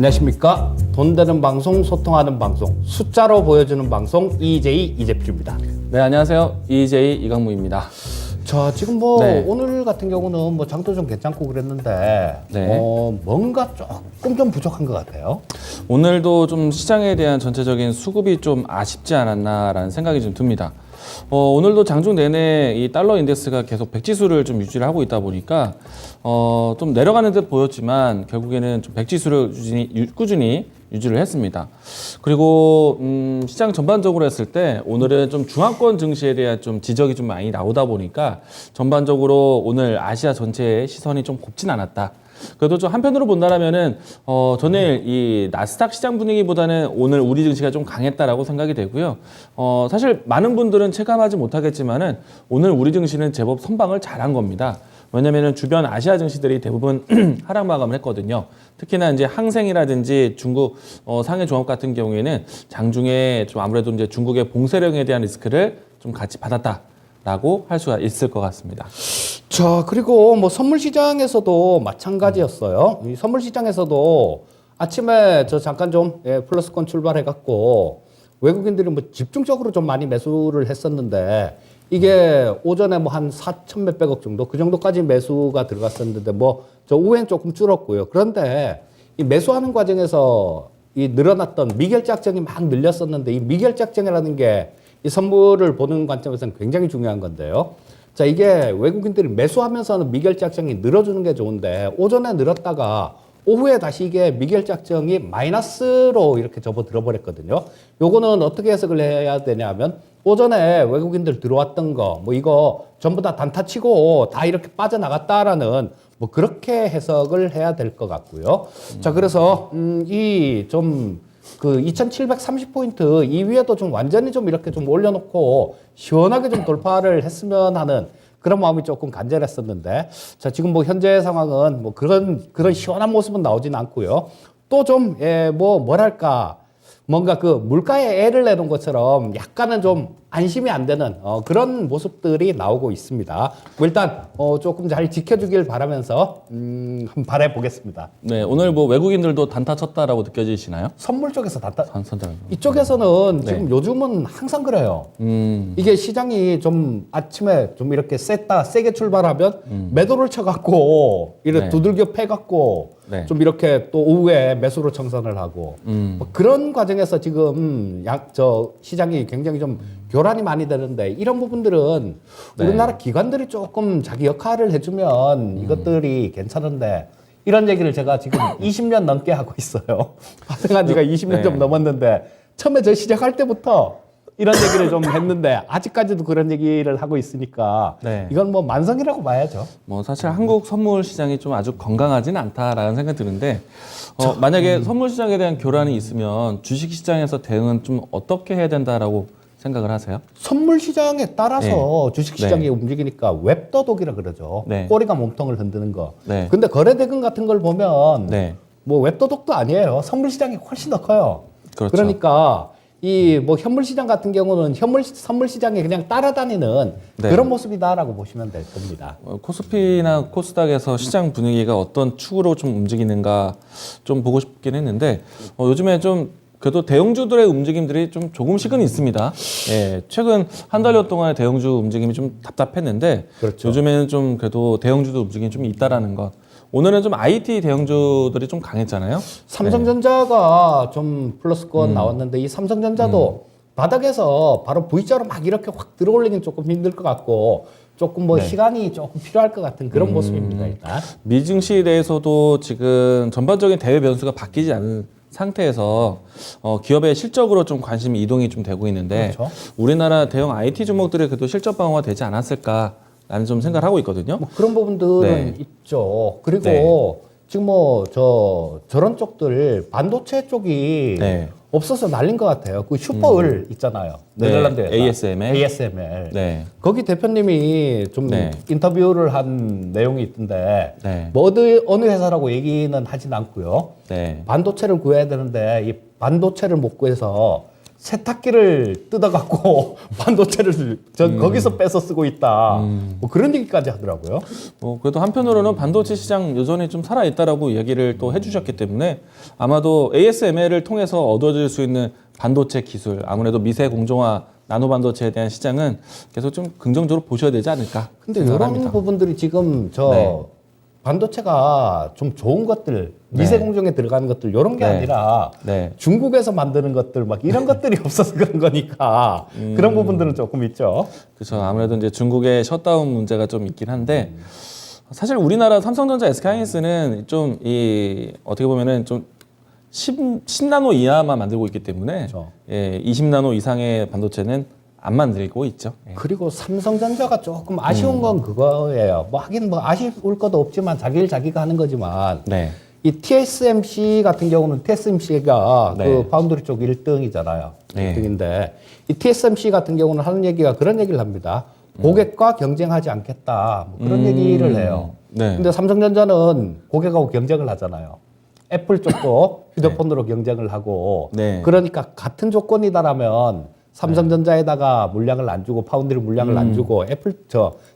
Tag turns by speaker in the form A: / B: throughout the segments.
A: 안녕하십니까. 돈 되는 방송, 소통하는 방송, 숫자로 보여주는 방송 EJ 이재필입니다.
B: 네, 안녕하세요. EJ 이강무입니다.
A: 자, 지금 뭐
B: 네.
A: 오늘 같은 경우는 뭐 장도 좀 괜찮고 그랬는데
B: 네.
A: 뭔가 조금 좀 부족한 것 같아요.
B: 오늘도 좀 시장에 대한 전체적인 수급이 좀 아쉽지 않았나라는 생각이 좀 듭니다. 오늘도 장중 내내 이 달러 인덱스가 계속 100지수를 좀 유지를 하고 있다 보니까 좀 내려가는 듯 보였지만 결국에는 좀 100지수를 꾸준히 유지를 했습니다. 그리고 시장 전반적으로 했을 때 오늘은 좀 중앙권 증시에 대한 좀 지적이 좀 많이 나오다 보니까 전반적으로 오늘 아시아 전체의 시선이 좀 곱진 않았다. 그래도 좀 한편으로 본다라면은 전일 이 나스닥 시장 분위기보다는 오늘 우리 증시가 좀 강했다라고 생각이 되고요. 사실 많은 분들은 체감하지 못하겠지만은 오늘 우리 증시는 제법 선방을 잘한 겁니다. 왜냐면은 주변 아시아 증시들이 대부분 하락 마감을 했거든요. 특히나 이제 항생이라든지 중국 상해 종합 같은 경우에는 장중에 좀 아무래도 이제 중국의 봉쇄령에 대한 리스크를 좀 같이 받았다라고 할 수가 있을 것 같습니다.
A: 자, 그리고 뭐 선물 시장에서도 마찬가지였어요. 이 선물 시장에서도 아침에 저 잠깐 좀 플러스권 출발해갖고 외국인들이 뭐 집중적으로 좀 많이 매수를 했었는데 이게 오전에 뭐 한 4천 몇백억 정도 그 정도까지 매수가 들어갔었는데 뭐 저 오후엔 조금 줄었고요. 그런데 이 매수하는 과정에서 이 늘어났던 미결제약정이 막 늘렸었는데 이 미결제약정이라는 게 이 선물을 보는 관점에서는 굉장히 중요한 건데요. 자, 이게 외국인들이 매수하면서는 미결제약정이 늘어주는 게 좋은데 오전에 늘었다가 오후에 다시 이게 미결제약정이 마이너스로 이렇게 접어들어 버렸거든요. 요거는 어떻게 해석을 해야 되냐면 오전에 외국인들 들어왔던 거 뭐 이거 전부 다 단타 치고 다 이렇게 빠져나갔다라는 뭐 그렇게 해석을 해야 될 것 같고요. 자, 그래서 이 좀 그 2730포인트 이 위에도 좀 완전히 좀 이렇게 좀 올려놓고 시원하게 좀 돌파를 했으면 하는 그런 마음이 조금 간절했었는데, 자, 지금 뭐 현재 상황은 뭐 그런 시원한 모습은 나오진 않고요. 또 좀, 뭐랄까, 뭔가 그 물가에 애를 내놓은 것처럼 약간은 좀 안심이 안 되는 그런 모습들이 나오고 있습니다. 뭐 일단 조금 잘 지켜주길 바라면서 한번 바라보겠습니다.
B: 네, 오늘 뭐 외국인들도 단타 쳤다라고 느껴지시나요?
A: 선물 쪽에서
B: 단타.
A: 이쪽에서는
B: 네.
A: 지금 요즘은 항상 그래요. 이게 시장이 좀 아침에 좀 이렇게 세게 출발하면 매도를 쳐갖고 이렇게
B: 네.
A: 두들겨 패갖고
B: 네.
A: 좀 이렇게 또 오후에 매수로 청산을 하고 뭐 그런 과정에서 지금 시장이 굉장히 좀 교란이 많이 되는데 이런 부분들은
B: 네.
A: 우리나라 기관들이 조금 자기 역할을 해주면 이것들이 괜찮은데 이런 얘기를 제가 지금 20년 넘게 하고 있어요. 발생한 지가 20년
B: 네.
A: 좀 넘었는데 처음에 저 시작할 때부터 이런 얘기를 좀 했는데 아직까지도 그런 얘기를 하고 있으니까
B: 네.
A: 이건 뭐 만성이라고 봐야죠.
B: 뭐 사실 한국 선물 시장이 좀 아주 건강하지는 않다라는 생각이 드는데 만약에 선물 시장에 대한 교란이 있으면 주식 시장에서 대응은 좀 어떻게 해야 된다라고 생각을 하세요?
A: 선물 시장에 따라서 주식 시장이
B: 네.
A: 움직이니까 웹도독이라 그러죠.
B: 네.
A: 꼬리가 몸통을 흔드는 거.
B: 네.
A: 근데 거래대금 같은 걸 보면
B: 네.
A: 뭐 웹도독도 아니에요. 선물 시장이 훨씬 더 커요.
B: 그렇죠.
A: 그러니까 이 뭐 현물 시장 같은 경우는 선물 시장에 그냥 따라다니는
B: 네.
A: 그런 모습이다라고 보시면 될 겁니다.
B: 코스피나 코스닥에서 시장 분위기가 어떤 축으로 좀 움직이는가 좀 보고 싶긴 했는데 요즘에 좀 그래도 대형주들의 움직임들이 좀 조금씩은 있습니다. 예, 최근 한 달여 동안의 대형주 움직임이 좀 답답했는데
A: 그렇죠.
B: 요즘에는 좀 그래도 대형주들 움직임이 좀 있다라는 것. 오늘은 좀 IT 대형주들이 좀 강했잖아요.
A: 삼성전자가 좀 플러스권 나왔는데 이 삼성전자도 바닥에서 바로 V자로 막 이렇게 확 들어올리긴 조금 힘들 것 같고 조금 뭐
B: 네.
A: 시간이 조금 필요할 것 같은 그런 모습입니다. 일단.
B: 미증시에 대해서도 지금 전반적인 대외 변수가 바뀌지 않은 상태에서 기업의 실적으로 좀 관심이 이동이 좀 되고 있는데
A: 그렇죠.
B: 우리나라 대형 IT 주목들이 그래도 실적 방어가 되지 않았을까라는 좀 생각을 하고 있거든요.
A: 뭐 그런 부분들은
B: 네.
A: 있죠. 그리고
B: 네.
A: 지금 저런 쪽들 반도체 쪽이
B: 네.
A: 없어서 난린 것 같아요. 그 슈퍼을 있잖아요.
B: 네.
A: 네덜란드 회사.
B: ASML.
A: ASML.
B: 네.
A: 거기 대표님이 좀
B: 네.
A: 인터뷰를 한 내용이 있던데
B: 네.
A: 뭐 어느 회사라고 얘기는 하진 않고요.
B: 네.
A: 반도체를 구해야 되는데 이 반도체를 못 구해서 세탁기를 뜯어갖고 반도체를 거기서 뺏어 쓰고 있다. 뭐 그런 얘기까지 하더라고요.
B: 그래도 한편으로는 반도체 시장 여전히 좀 살아있다라고 이야기를 또 해주셨기 때문에 아마도 ASML을 통해서 얻어질 수 있는 반도체 기술, 아무래도 미세 공정화 나노 반도체에 대한 시장은 계속 좀 긍정적으로 보셔야 되지 않을까
A: 근데
B: 생각합니다.
A: 이런 부분들이 지금
B: 네.
A: 반도체가 좀 좋은 것들, 미세 공정에 들어가는 것들 이런 게
B: 네.
A: 아니라
B: 네.
A: 중국에서 만드는 것들 막 이런 것들이 없어서 그런 거니까 그런 부분들은 조금 있죠.
B: 그렇죠. 아무래도 이제 중국의 셧다운 문제가 좀 있긴 한데 사실 우리나라 삼성전자, SK하이닉스는 좀 이 어떻게 보면은 좀 10나노 이하만 만들고 있기 때문에
A: 그렇죠.
B: 예, 20나노 이상의 반도체는 안 만들고 있죠. 예.
A: 그리고 삼성전자가 조금 아쉬운 건 그거예요. 뭐 하긴 뭐 아쉬울 것도 없지만 자기 일 자기가 하는 거지만
B: 네.
A: 이 TSMC 같은 경우는 TSMC가
B: 네.
A: 그 파운드리 쪽 1등이잖아요.
B: 네.
A: 1등인데 이 TSMC 같은 경우는 하는 얘기가 그런 얘기를 합니다. 고객과 경쟁하지 않겠다. 뭐 그런 얘기를 해요.
B: 네.
A: 근데 삼성전자는 고객하고 경쟁을 하잖아요. 애플 쪽도 휴대폰으로 경쟁을 하고
B: 네.
A: 그러니까 같은 조건이다라면 삼성전자에다가 물량을 안 주고 파운드리 물량을 안 주고 애플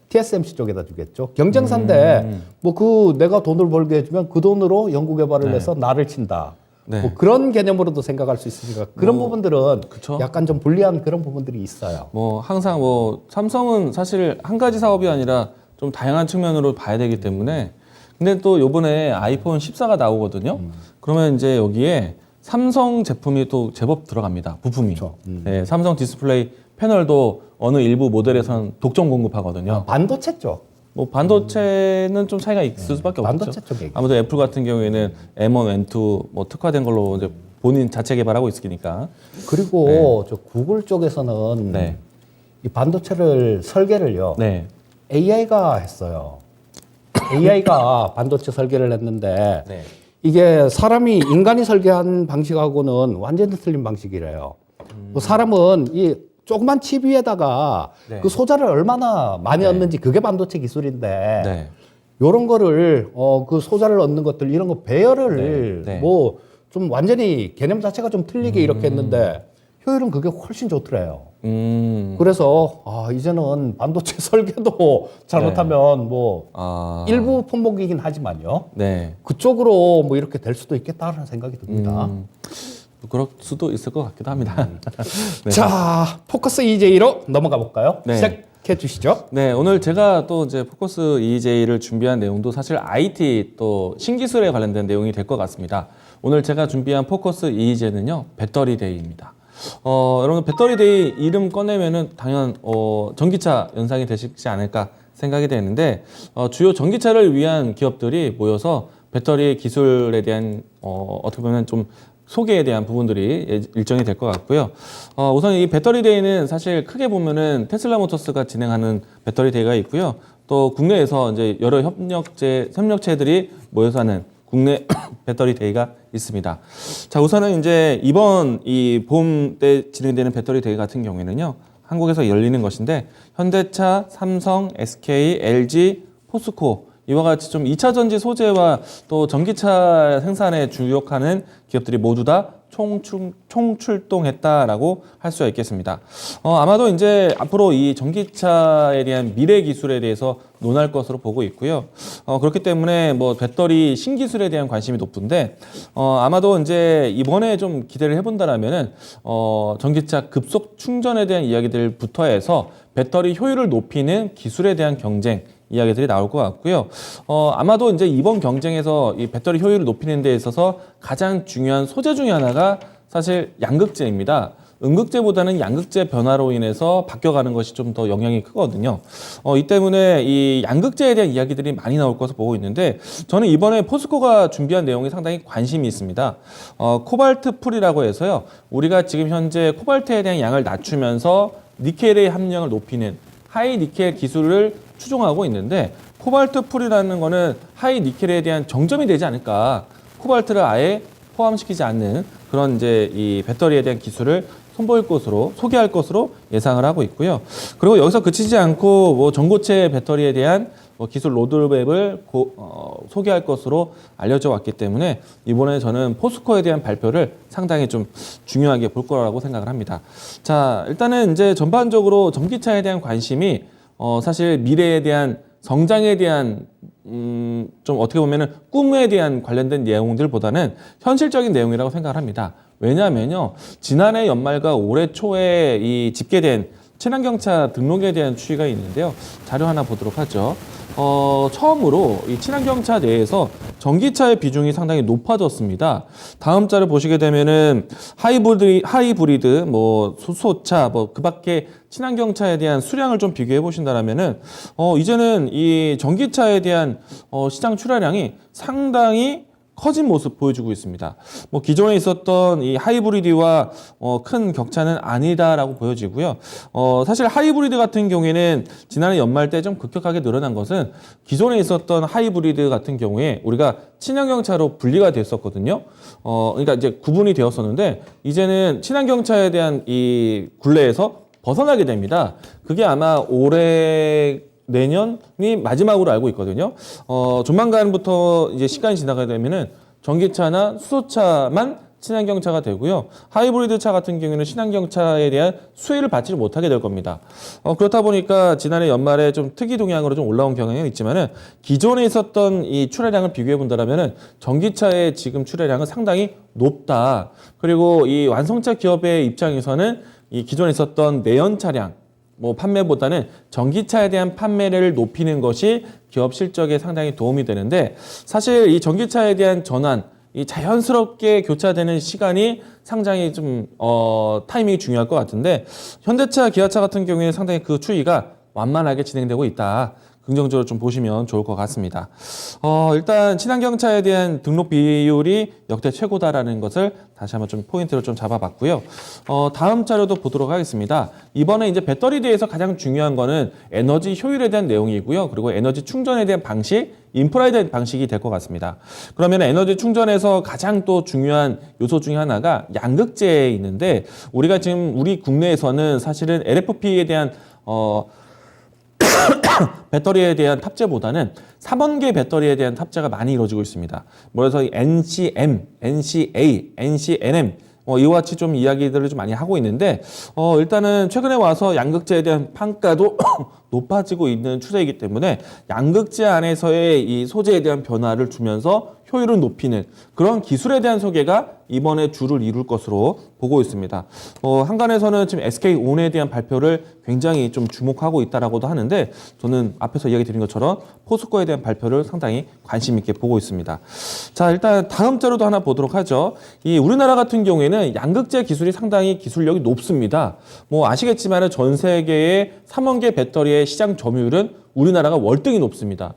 A: TSMC 쪽에다 주겠죠. 경쟁사인데 뭐 그 내가 돈을 벌게 해주면 그 돈으로 연구 개발을 해서 나를 친다.
B: 네.
A: 뭐 그런 개념으로도 생각할 수 있으니까 그런 부분들은
B: 그쵸.
A: 약간 좀 불리한 그런 부분들이 있어요.
B: 뭐 항상 뭐 삼성은 사실 한 가지 사업이 아니라 좀 다양한 측면으로 봐야 되기 때문에 근데 또 요번에 아이폰 14가 나오거든요. 그러면 이제 여기에 삼성 제품이 또 제법 들어갑니다. 부품이.
A: 그렇죠.
B: 네, 삼성 디스플레이 패널도 어느 일부 모델에선 독점 공급하거든요.
A: 반도체 쪽.
B: 뭐 반도체는 좀 차이가 있을 수밖에 없죠.
A: 반도체 쪽 얘기.
B: 아무래도 애플 같은 경우에는 M1, M2 뭐 특화된 걸로 이제 본인 자체 개발하고 있으니까.
A: 그리고 저 구글 쪽에서는
B: 네.
A: 이 반도체를 설계를요.
B: 네.
A: AI가 했어요. AI가 반도체 설계를 했는데
B: 네.
A: 이게 사람이 인간이 설계한 방식하고는 완전히 틀린 방식이래요. 그 사람은 이 조그만 칩 위에다가
B: 네.
A: 그 소자를 얼마나 많이 얻는지 그게 반도체 기술인데
B: 네.
A: 요런 거를 그 소자를 얻는 것들 이런 거 배열을
B: 네. 네.
A: 뭐 좀 완전히 개념 자체가 좀 틀리게 이렇게 했는데 효율은 그게 훨씬 좋더래요. 그래서 이제는 반도체 설계도 잘못하면 뭐
B: 아.
A: 일부 품목이긴 하지만요.
B: 네.
A: 그쪽으로 뭐 이렇게 될 수도 있겠다는 생각이 듭니다.
B: 그럴 수도 있을 것 같기도 합니다. 네.
A: 자, 포커스 EJ로 넘어가 볼까요?
B: 네.
A: 시작해 주시죠.
B: 네, 오늘 제가 또 이제 포커스 EJ를 준비한 내용도 사실 IT 또 신기술에 관련된 내용이 될 것 같습니다. 오늘 제가 준비한 포커스 EJ는요, 배터리 데이입니다. 여러분 배터리 데이 이름 꺼내면은 당연 전기차 연상이 되시지 않을까 생각이 되는데 주요 전기차를 위한 기업들이 모여서 배터리 기술에 대한 어떻게 보면 좀 소개에 대한 부분들이 일정이 될 것 같고요. 우선 이 배터리 데이는 사실 크게 보면은 테슬라 모터스가 진행하는 배터리 데이가 있고요. 또 국내에서 이제 여러 협력체들이 모여서 하는 국내 배터리 데이가 있습니다. 자, 우선은 이제 이번 이 봄 때 진행되는 배터리 데이 같은 경우에는요, 한국에서 열리는 것인데, 현대차, 삼성, SK, LG, 포스코, 이와 같이 좀 2차 전지 소재와 또 전기차 생산에 주력하는 기업들이 모두 다 총출동했다라고 할 수가 있겠습니다. 아마도 이제 앞으로 이 전기차에 대한 미래 기술에 대해서 논할 것으로 보고 있고요. 그렇기 때문에 뭐 배터리 신기술에 대한 관심이 높은데, 아마도 이제 이번에 좀 기대를 해본다라면은, 전기차 급속 충전에 대한 이야기들부터 해서 배터리 효율을 높이는 기술에 대한 경쟁, 이야기들이 나올 것 같고요. 아마도 이제 이번 경쟁에서 이 배터리 효율을 높이는 데 있어서 가장 중요한 소재 중에 하나가 사실 양극재입니다. 음극재보다는 양극재 변화로 인해서 바뀌어가는 것이 좀 더 영향이 크거든요. 이 때문에 이 양극재에 대한 이야기들이 많이 나올 것으로 보고 있는데, 저는 이번에 포스코가 준비한 내용이 상당히 관심이 있습니다. 코발트 풀이라고 해서요, 우리가 지금 현재 코발트에 대한 양을 낮추면서 니켈의 함량을 높이는 하이 니켈 기술을 추종하고 있는데, 코발트 풀이라는 거는 하이 니켈에 대한 정점이 되지 않을까. 코발트를 아예 포함시키지 않는 그런 이제 이 배터리에 대한 기술을 선보일 것으로, 소개할 것으로 예상을 하고 있고요. 그리고 여기서 그치지 않고 뭐 전고체 배터리에 대한 기술 로드맵을 소개할 것으로 알려져 왔기 때문에 이번에 저는 포스코에 대한 발표를 상당히 좀 중요하게 볼 거라고 생각을 합니다. 자, 일단은 이제 전반적으로 전기차에 대한 관심이 사실 미래에 대한 성장에 대한 좀 어떻게 보면은 꿈에 대한 관련된 내용들보다는 현실적인 내용이라고 생각을 합니다. 왜냐하면요, 지난해 연말과 올해 초에 이 집계된 친환경차 등록에 대한 추이가 있는데요. 자료 하나 보도록 하죠. 처음으로 이 친환경차 내에서 전기차의 비중이 상당히 높아졌습니다. 다음 자료 보시게 되면은 하이브리드, 뭐 수소차, 뭐 그밖에 친환경차에 대한 수량을 좀 비교해 보신다면은 이제는 이 전기차에 대한 시장 출하량이 상당히 커진 모습 보여주고 있습니다. 뭐 기존에 있었던 이 하이브리드와 큰 격차는 아니다라고 보여지고요. 사실 하이브리드 같은 경우에는 지난해 연말 때 좀 급격하게 늘어난 것은 기존에 있었던 하이브리드 같은 경우에 우리가 친환경차로 분리가 됐었거든요. 그러니까 이제 구분이 되었었는데 이제는 친환경차에 대한 이 굴레에서 벗어나게 됩니다. 그게 아마 올해 내년이 마지막으로 알고 있거든요. 조만간부터 이제 시간이 지나가게 되면은 전기차나 수소차만 친환경차가 되고요. 하이브리드 차 같은 경우에는 친환경차에 대한 수혜를 받지 못하게 될 겁니다. 그렇다 보니까 지난해 연말에 좀 특이 동향으로 좀 올라온 경향은 있지만은 기존에 있었던 이 출하량을 비교해 본다면은 전기차의 지금 출하량은 상당히 높다. 그리고 이 완성차 기업의 입장에서는 이 기존에 있었던 내연 차량 뭐 판매보다는 전기차에 대한 판매를 높이는 것이 기업 실적에 상당히 도움이 되는데 사실 이 전기차에 대한 전환, 이 자연스럽게 교차되는 시간이 상당히 좀 타이밍이 중요할 것 같은데 현대차, 기아차 같은 경우에는 상당히 그 추이가 완만하게 진행되고 있다. 긍정적으로 좀 보시면 좋을 것 같습니다. 일단 친환경차에 대한 등록 비율이 역대 최고다라는 것을 다시 한번 좀 포인트로 좀 잡아봤고요. 다음 자료도 보도록 하겠습니다. 이번에 이제 배터리에 대해서 가장 중요한 거는 에너지 효율에 대한 내용이고요. 그리고 에너지 충전에 대한 방식, 인프라에 대한 방식이 될 것 같습니다. 그러면 에너지 충전에서 가장 또 중요한 요소 중에 하나가 양극재에 있는데 우리가 지금 우리 국내에서는 사실은 LFP에 대한 배터리에 대한 탑재보다는 3원계 배터리에 대한 탑재가 많이 이루어지고 있습니다. 그래서 NCM, NCA, NCNM 이와 같이 좀 이야기들을 좀 많이 하고 있는데 일단은 최근에 와서 양극재에 대한 판가도 높아지고 있는 추세이기 때문에 양극재 안에서의 이 소재에 대한 변화를 주면서 효율을 높이는 그런 기술에 대한 소개가 이번에 주를 이룰 것으로 보고 있습니다. 한간에서는 지금 SK온에 대한 발표를 굉장히 좀 주목하고 있다라고도 하는데 저는 앞에서 이야기 드린 것처럼 포스코에 대한 발표를 상당히 관심 있게 보고 있습니다. 자, 일단 다음 자료도 하나 보도록 하죠. 이 우리나라 같은 경우에는 양극재 기술이 상당히 기술력이 높습니다. 뭐 아시겠지만 전 세계의 3원계 배터리의 시장 점유율은 우리나라가 월등히 높습니다.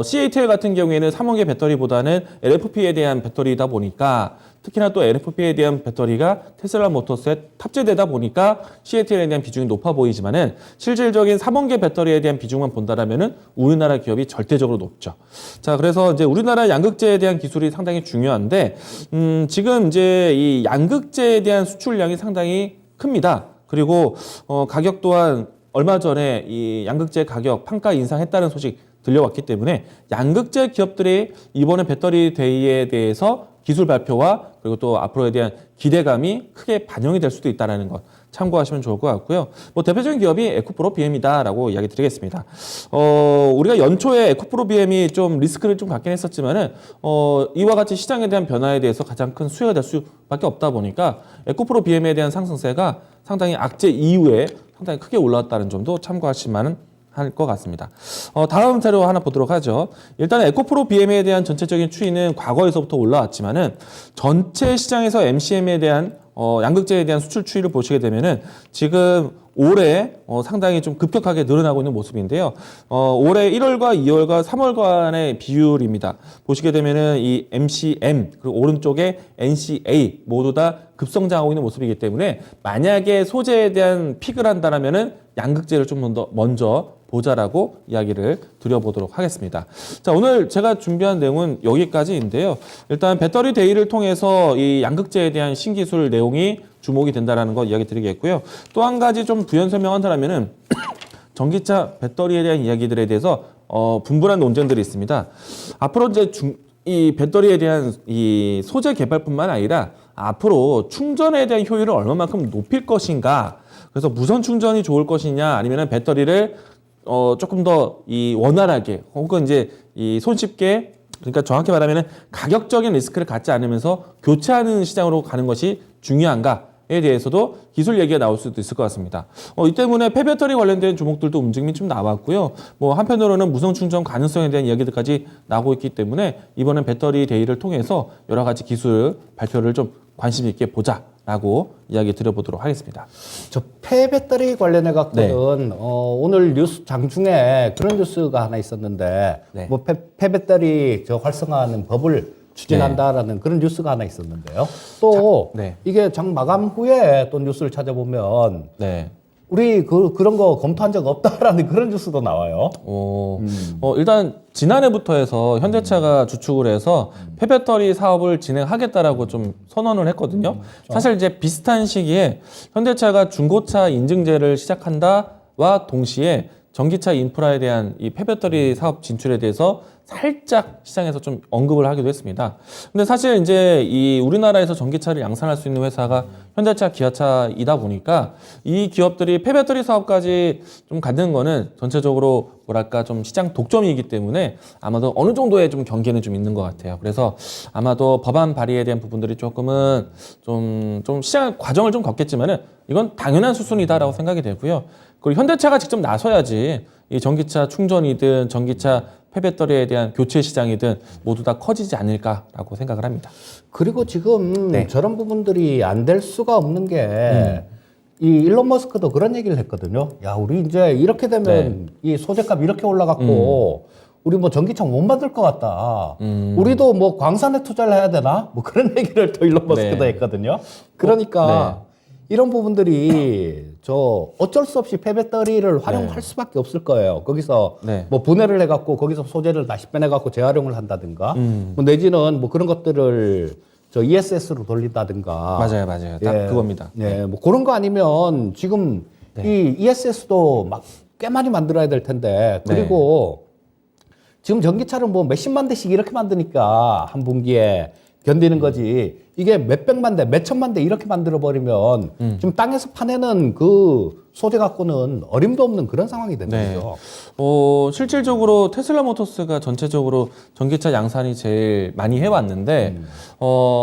B: CATL 같은 경우에는 3원계 배터리보다는 LFP에 대한 배터리이다 보니까 특히나 또 LFP에 대한 배터리가 테슬라 모터스에 탑재되다 보니까 CATL에 대한 비중이 높아 보이지만은 실질적인 3원계 배터리에 대한 비중만 본다라면은 우리나라 기업이 절대적으로 높죠. 자, 그래서 이제 우리나라 양극재에 대한 기술이 상당히 중요한데 지금 이제 이 양극재에 대한 수출량이 상당히 큽니다. 그리고 가격 또한 얼마 전에 이 양극재 가격 판가 인상했다는 소식 들려왔기 때문에 양극재 기업들이 이번에 배터리 데이에 대해서 기술 발표와 그리고 또 앞으로에 대한 기대감이 크게 반영이 될 수도 있다는 것 참고하시면 좋을 것 같고요. 뭐 대표적인 기업이 에코프로 BM이다라고 이야기 드리겠습니다. 우리가 연초에 에코프로 BM이 좀 리스크를 좀 갖긴 했었지만은 이와 같이 시장에 대한 변화에 대해서 가장 큰 수혜가 될 수밖에 없다 보니까 에코프로 BM에 대한 상승세가 상당히 악재 이후에 상당히 크게 올라왔다는 점도 참고하시면 할 것 같습니다. 다음 자료 하나 보도록 하죠. 일단 에코프로 BM에 대한 전체적인 추이는 과거에서부터 올라왔지만은 전체 시장에서 MCM에 대한 양극재에 대한 수출 추이를 보시게 되면은 지금 올해 상당히 좀 급격하게 늘어나고 있는 모습인데요. 올해 1월과 2월과 3월간의 비율입니다. 보시게 되면은 이 MCM 그리고 오른쪽에 NCA 모두 다 급성장하고 있는 모습이기 때문에 만약에 소재에 대한 픽을 한다면은 양극재를 좀 더 먼저 보자라고 이야기를 드려보도록 하겠습니다. 자, 오늘 제가 준비한 내용은 여기까지인데요. 일단 배터리 데이를 통해서 이 양극재에 대한 신기술 내용이 주목이 된다는 거 이야기 드리겠고요. 또 한 가지 좀 부연 설명한다면은 전기차 배터리에 대한 이야기들에 대해서 분분한 논쟁들이 있습니다. 앞으로 이제 이 배터리에 대한 이 소재 개발뿐만 아니라 앞으로 충전에 대한 효율을 얼마만큼 높일 것인가. 그래서 무선 충전이 좋을 것이냐, 아니면은 배터리를 조금 더 이 원활하게 혹은 이제 이 손쉽게, 그러니까 정확히 말하면은 가격적인 리스크를 갖지 않으면서 교체하는 시장으로 가는 것이 중요한가에 대해서도 기술 얘기가 나올 수도 있을 것 같습니다. 이 때문에 폐배터리 관련된 종목들도 움직임이 좀 나왔고요. 뭐 한편으로는 무선 충전 가능성에 대한 이야기들까지 나오고 있기 때문에 이번엔 배터리 데이를 통해서 여러 가지 기술 발표를 좀 관심 있게 보자라고 이야기 드려보도록 하겠습니다.
A: 저 폐배터리 관련해 갖고는
B: 네.
A: 오늘 뉴스 장중에 그런 뉴스가 하나 있었는데
B: 네.
A: 뭐 폐배터리 저 활성화하는 법을 추진한다라는 그런 뉴스가 하나 있었는데요. 또
B: 네.
A: 이게 장 마감 후에 또 뉴스를 찾아보면
B: 네.
A: 우리 그런 거 검토한 적 없다라는 그런 뉴스도 나와요.
B: 일단 지난해부터 해서 현대차가 주축을 해서 폐배터리 사업을 진행하겠다라고 좀 선언을 했거든요. 사실 이제 비슷한 시기에 현대차가 중고차 인증제를 시작한다와 동시에 전기차 인프라에 대한 이 폐배터리 사업 진출에 대해서 살짝 시장에서 좀 언급을 하기도 했습니다. 근데 사실 이제 이 우리나라에서 전기차를 양산할 수 있는 회사가 현대차, 기아차이다 보니까 이 기업들이 폐배터리 사업까지 좀 갖는 거는 전체적으로 뭐랄까 좀 시장 독점이기 때문에 아마도 어느 정도의 좀 경계는 좀 있는 것 같아요. 그래서 아마도 법안 발의에 대한 부분들이 조금은 좀 시장 과정을 좀 겪겠지만은 이건 당연한 수순이다라고 생각이 되고요. 그리고 현대차가 직접 나서야지 이 전기차 충전이든 전기차 폐배터리에 대한 교체 시장이든 모두 다 커지지 않을까라고 생각을 합니다.
A: 그리고 지금
B: 네.
A: 저런 부분들이 안 될 수가 없는 게 이 일론 머스크도 그런 얘기를 했거든요. 야, 우리 이제 이렇게 되면 이 소재값 이렇게 올라갔고 우리 뭐 전기차 못 만들 것 같다. 우리도 뭐 광산에 투자를 해야 되나? 뭐 그런 얘기를 또 일론 머스크도
B: 네.
A: 했거든요. 그러니까 이런 부분들이 저 어쩔 수 없이 폐배터리를 활용할 수밖에 없을 거예요. 거기서 뭐 분해를 해갖고 거기서 소재를 다시 빼내갖고 재활용을 한다든가, 뭐 내지는 뭐 그런 것들을 저 ESS로 돌린다든가.
B: 맞아요. 딱 그겁니다.
A: 예, 뭐 그런 거 아니면 지금 이 ESS도 막 꽤 많이 만들어야 될 텐데, 그리고 지금 전기차를 뭐 몇십만 대씩 이렇게 만드니까 한 분기에 견디는 거지. 이게 몇백만 대, 몇천만 대 이렇게 만들어버리면 지금 땅에서 파내는 그 소재 갖고는 어림도 없는 그런 상황이 되는 거죠.
B: 실질적으로 테슬라 모터스가 전체적으로 전기차 양산이 제일 많이 해왔는데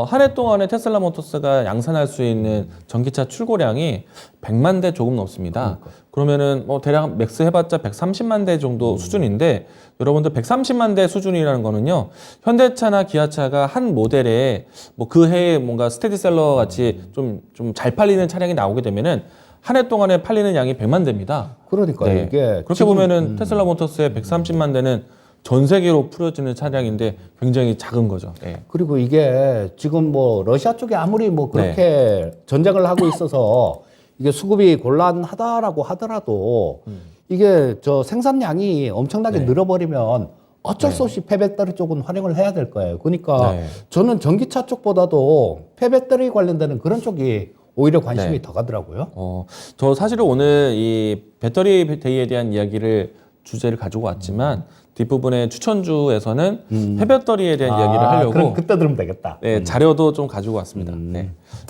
B: 한 해 동안에 테슬라 모터스가 양산할 수 있는 전기차 출고량이 100만 대 조금 넘습니다. 그러면은 뭐 대략 맥스 해봤자 130만 대 정도 수준인데 여러분들 130만 대 수준이라는 거는요 현대차나 기아차가 한 모델에 뭐 그 해에 뭔가 스테디셀러 같이 좀 잘 팔리는 차량이 나오게 되면은 한 해 동안에 팔리는 양이 100만 대입니다.
A: 그러니까요. 이게
B: 그렇게
A: 지금,
B: 보면은 테슬라 모터스의 130만 대는 전 세계로 풀어지는 차량인데 굉장히 작은 거죠.
A: 그리고 이게 지금 뭐 러시아 쪽에 아무리 뭐 그렇게 전쟁을 하고 있어서 이게 수급이 곤란하다라고 하더라도 이게 저 생산량이 엄청나게 늘어버리면 어쩔 수 없이 폐배터리 쪽은 활용을 해야 될 거예요. 그러니까 저는 전기차 쪽보다도 폐배터리 관련되는 그런 쪽이 오히려 관심이 더 가더라고요.
B: 저 사실은 오늘 이 배터리 데이에 대한 이야기를 주제를 가지고 왔지만 뒷부분의 추천주에서는 폐배터리에 대한 이야기를 하려고
A: 그럼 그때 들으면 되겠다.
B: 자료도 좀 가지고 왔습니다.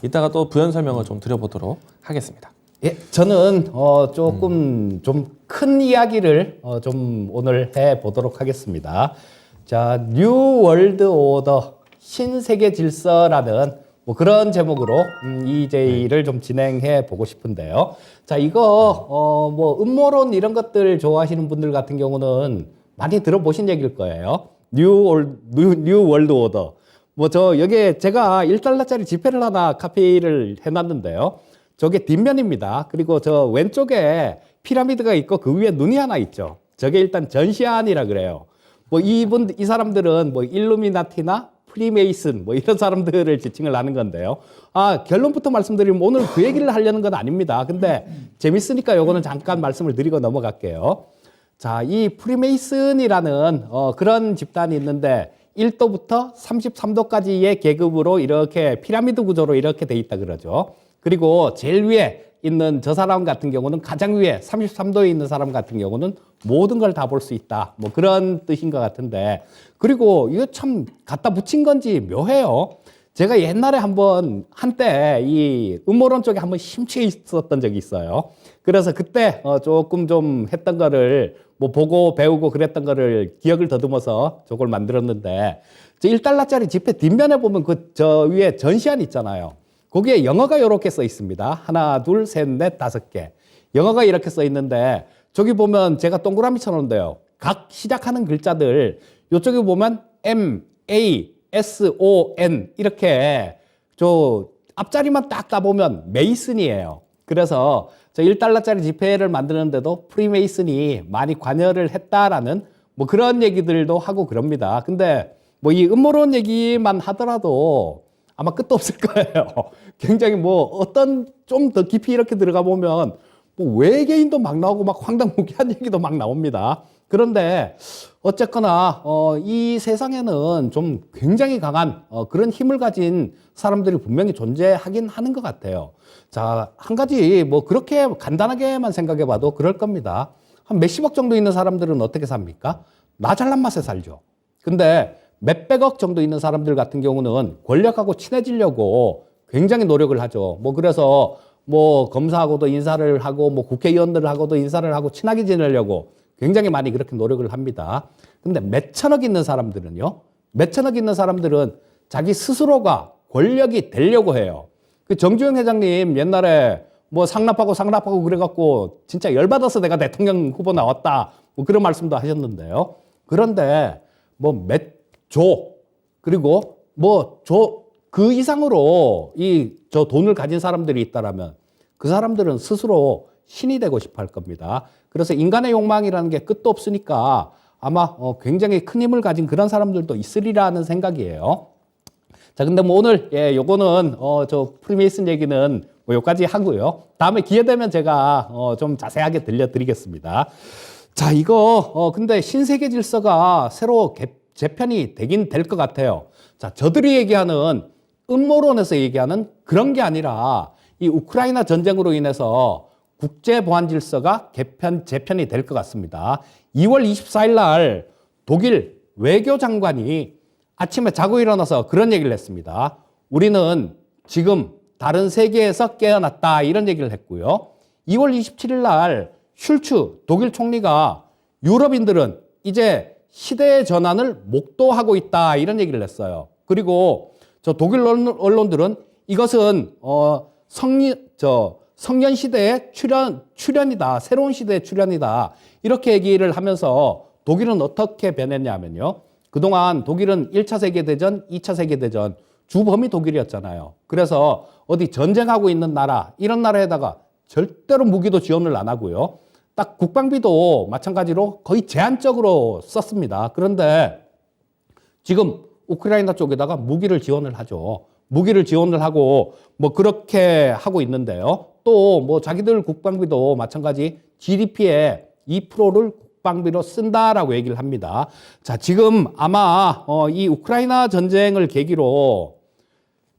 B: 이따가 또 부연 설명을 좀 드려보도록 하겠습니다.
A: 예, 저는 조금 좀 큰 이야기를 좀 오늘 해 보도록 하겠습니다. 자, 뉴 월드 오더 신세계 질서라는 뭐 그런 제목으로 EJ를 좀 진행해 보고 싶은데요. 자, 이거 뭐 음모론 이런 것들 좋아하시는 분들 같은 경우는 많이 들어보신 얘기일 거예요. 뉴 월드 오더. 뭐 여기에 제가 1달러짜리 지폐를 하나 카피를 해놨는데요. 저게 뒷면입니다. 그리고 저 왼쪽에 피라미드가 있고 그 위에 눈이 하나 있죠. 저게 일단 전시안이라 그래요. 뭐 이 사람들은 뭐 일루미나티나 프리메이슨 뭐 이런 사람들을 지칭을 하는 건데요. 결론부터 말씀드리면 오늘 그 얘기를 하려는 건 아닙니다. 근데 재밌으니까 요거는 잠깐 말씀을 드리고 넘어갈게요. 자, 이 프리메이슨이라는 그런 집단이 있는데 1도부터 33도까지의 계급으로 이렇게 피라미드 구조로 이렇게 돼 있다 그러죠. 그리고 제일 위에 있는 저 사람 같은 경우는 가장 위에 33도에 있는 사람 같은 경우는 모든 걸 다 볼 수 있다. 뭐 그런 뜻인 것 같은데, 그리고 이거 참 갖다 붙인 건지 묘해요. 제가 옛날에 한때 이 음모론 쪽에 한번 심취해 있었던 적이 있어요. 그래서 그때 조금 좀 했던 거를 뭐 보고 배우고 그랬던 거를 기억을 더듬어서 저걸 만들었는데, 저 1달러짜리 지폐 뒷면에 보면 그 저 위에 전시안 있잖아요. 거기에 영어가 이렇게 써 있습니다. 하나, 둘, 셋, 넷, 5개. 영어가 이렇게 써 있는데, 저기 보면 제가 동그라미 쳐놓은데요. 각 시작하는 글자들, 이쪽에 보면 M, A, S, O, N 이렇게 저 앞자리만 딱 따보면 메이슨이에요. 그래서 저 1달러짜리 지폐를 만드는데도 프리메이슨이 많이 관여를 했다라는 뭐 그런 얘기들도 하고 그럽니다. 근데 뭐 이 음모론 얘기만 하더라도 아마 끝도 없을 거예요. 굉장히 뭐 어떤 좀 더 깊이 이렇게 들어가 보면 뭐 외계인도 막 나오고 막 황당무계한 얘기도 막 나옵니다. 그런데 어쨌거나 이 세상에는 좀 굉장히 강한 그런 힘을 가진 사람들이 분명히 존재하긴 하는 것 같아요. 자, 한 가지 뭐 그렇게 간단하게만 생각해 봐도 그럴 겁니다. 한 몇십억 정도 있는 사람들은 어떻게 삽니까? 나 잘난 맛에 살죠. 근데 몇백억 정도 있는 사람들 같은 경우는 권력하고 친해지려고 굉장히 노력을 하죠. 뭐 그래서 뭐 검사하고도 인사를 하고 뭐 국회의원들하고도 인사를 하고 친하게 지내려고 굉장히 많이 그렇게 노력을 합니다. 근데 몇천억 있는 사람들은요. 몇천억 있는 사람들은 자기 스스로가 권력이 되려고 해요. 그 정주영 회장님 옛날에 뭐 상납하고 그래갖고 진짜 열받아서 내가 대통령 후보 나왔다. 뭐 그런 말씀도 하셨는데요. 그런데 뭐 몇 조, 그리고 뭐 그 이상으로 저 돈을 가진 사람들이 있다라면 그 사람들은 스스로 신이 되고 싶어 할 겁니다. 그래서 인간의 욕망이라는 게 끝도 없으니까 아마 굉장히 큰 힘을 가진 그런 사람들도 있으리라는 생각이에요. 자, 근데 뭐 오늘 요거는 저 프리메이슨 얘기는 뭐 여기까지 하고요. 다음에 기회 되면 제가 좀 자세하게 들려드리겠습니다. 자, 이거 근데 신세계 질서가 새로 재편이 되긴 될 것 같아요. 자, 저들이 얘기하는 음모론에서 얘기하는 그런 게 아니라 이 우크라이나 전쟁으로 인해서 국제 보안 질서가 재편이 될 것 같습니다. 2월 24일 날 독일 외교장관이 아침에 자고 일어나서 그런 얘기를 했습니다. 우리는 지금 다른 세계에서 깨어났다 이런 얘기를 했고요. 2월 27일 날 슐츠 독일 총리가 유럽인들은 이제 시대의 전환을 목도하고 있다 이런 얘기를 했어요. 그리고 저 독일 언론들은 이것은 성년 시대의 출현이다. 새로운 시대의 출현이다. 이렇게 얘기를 하면서 독일은 어떻게 변했냐면요. 그동안 독일은 1차 세계대전, 2차 세계대전 주범이 독일이었잖아요. 그래서 어디 전쟁하고 있는 나라, 이런 나라에다가 절대로 무기도 지원을 안 하고요. 딱 국방비도 마찬가지로 거의 제한적으로 썼습니다. 그런데 지금 우크라이나 쪽에다가 무기를 지원을 하죠. 무기를 지원을 하고 뭐 그렇게 하고 있는데요. 또 뭐 자기들 국방비도 마찬가지 GDP의 2%를 국방비로 쓴다라고 얘기를 합니다. 자, 지금 아마 이 우크라이나 전쟁을 계기로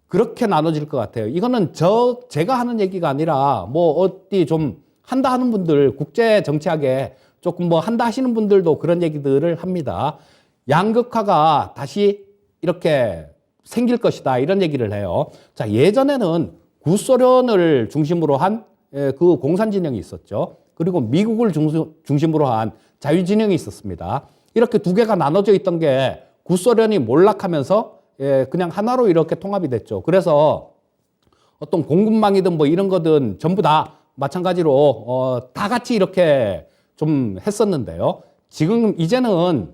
A: 그렇게 나눠질 것 같아요. 이거는 제가 하는 얘기가 아니라 뭐 어디 좀 한다 하는 분들, 국제 정치학에 조금 뭐 한다 하시는 분들도 그런 얘기들을 합니다. 양극화가 다시 이렇게 생길 것이다 이런 얘기를 해요. 자, 예전에는 구소련을 중심으로 한 그 공산진영이 있었죠. 그리고 미국을 중심으로 한 자유진영이 있었습니다. 이렇게 두 개가 나눠져 있던 게 구소련이 몰락하면서 그냥 하나로 이렇게 통합이 됐죠. 그래서 어떤 공급망이든 뭐 이런 거든 전부 다 마찬가지로 다 같이 이렇게 좀 했었는데요. 지금 이제는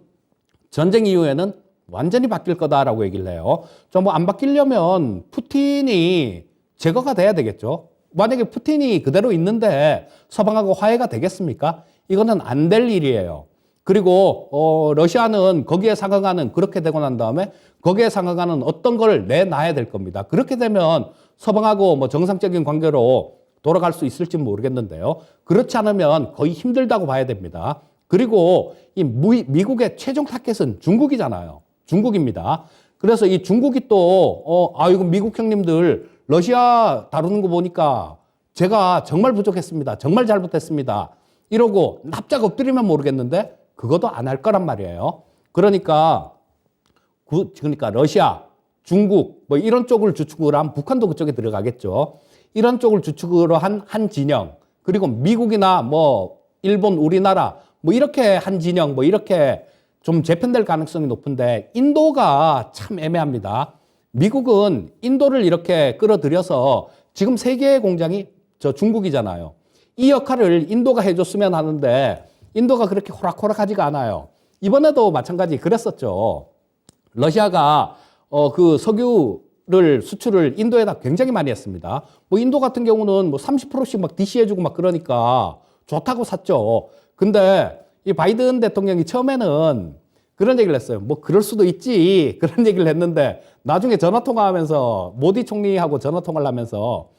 A: 전쟁 이후에는 완전히 바뀔 거다라고 얘기를 해요. 좀 뭐 안 바뀌려면 푸틴이 제거가 돼야 되겠죠. 만약에 푸틴이 그대로 있는데 서방하고 화해가 되겠습니까? 이거는 안 될 일이에요. 그리고 러시아는 거기에 상응하는, 그렇게 되고 난 다음에 거기에 상응하는 어떤 걸 내놔야 될 겁니다. 그렇게 되면 서방하고 뭐 정상적인 관계로 돌아갈 수 있을지 모르겠는데요. 그렇지 않으면 거의 힘들다고 봐야 됩니다. 그리고 이 미국의 최종 타겟은 중국이잖아요. 중국입니다. 그래서 이 중국이 또 이거 미국 형님들 러시아 다루는 거 보니까 제가 정말 부족했습니다. 정말 잘못했습니다. 이러고 납작 엎드리면 모르겠는데 그것도 안 할 거란 말이에요. 그러니까 러시아, 중국 뭐 이런 쪽을 주축으로 한 북한도 그쪽에 들어가겠죠. 이런 쪽을 주축으로 한 진영, 그리고 미국이나 뭐 일본, 우리나라 뭐 이렇게 한 진영, 뭐 이렇게 좀 재편될 가능성이 높은데 인도가 참 애매합니다. 미국은 인도를 이렇게 끌어들여서 지금 세계의 공장이 저 중국이잖아요. 이 역할을 인도가 해줬으면 하는데 인도가 그렇게 호락호락하지가 않아요. 이번에도 마찬가지 그랬었죠. 러시아가 그 석유를 수출을 인도에다 굉장히 많이 했습니다. 뭐 인도 같은 경우는 뭐 30%씩 막 DC해주고 막 그러니까 좋다고 샀죠. 근데 이 바이든 대통령이 처음에는 그런 얘기를 했어요. 뭐 그럴 수도 있지. 그런 얘기를 했는데 나중에 전화통화하면서 모디 총리하고 전화통화를 하면서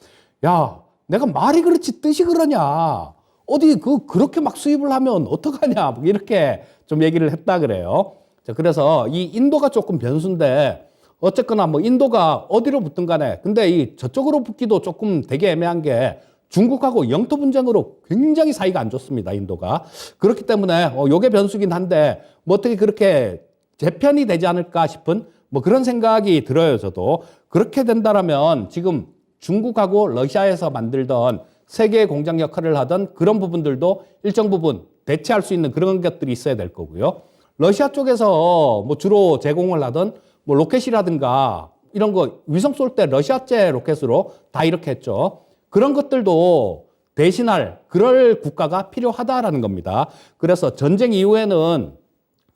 A: 야, 내가 말이 그렇지 뜻이 그러냐. 어디 그렇게 막 수입을 하면 어떡하냐. 뭐 이렇게 좀 얘기를 했다 그래요. 자, 그래서 이 인도가 조금 변수인데 어쨌거나 뭐 인도가 어디로 붙든 간에 근데 이 저쪽으로 붙기도 조금 되게 애매한 게 중국하고 영토 분쟁으로 굉장히 사이가 안 좋습니다. 인도가. 그렇기 때문에 요게 변수긴 한데 뭐 어떻게 그렇게 재편이 되지 않을까 싶은 뭐 그런 생각이 들어요. 저도. 그렇게 된다라면 지금 중국하고 러시아에서 만들던 세계의 공장 역할을 하던 그런 부분들도 일정 부분 대체할 수 있는 그런 것들이 있어야 될 거고요. 러시아 쪽에서 뭐 주로 제공을 하던 뭐 로켓이라든가 이런 거 위성 쏠 때 러시아제 로켓으로 다 이렇게 했죠. 그런 것들도 대신할 그럴 국가가 필요하다라는 겁니다. 그래서 전쟁 이후에는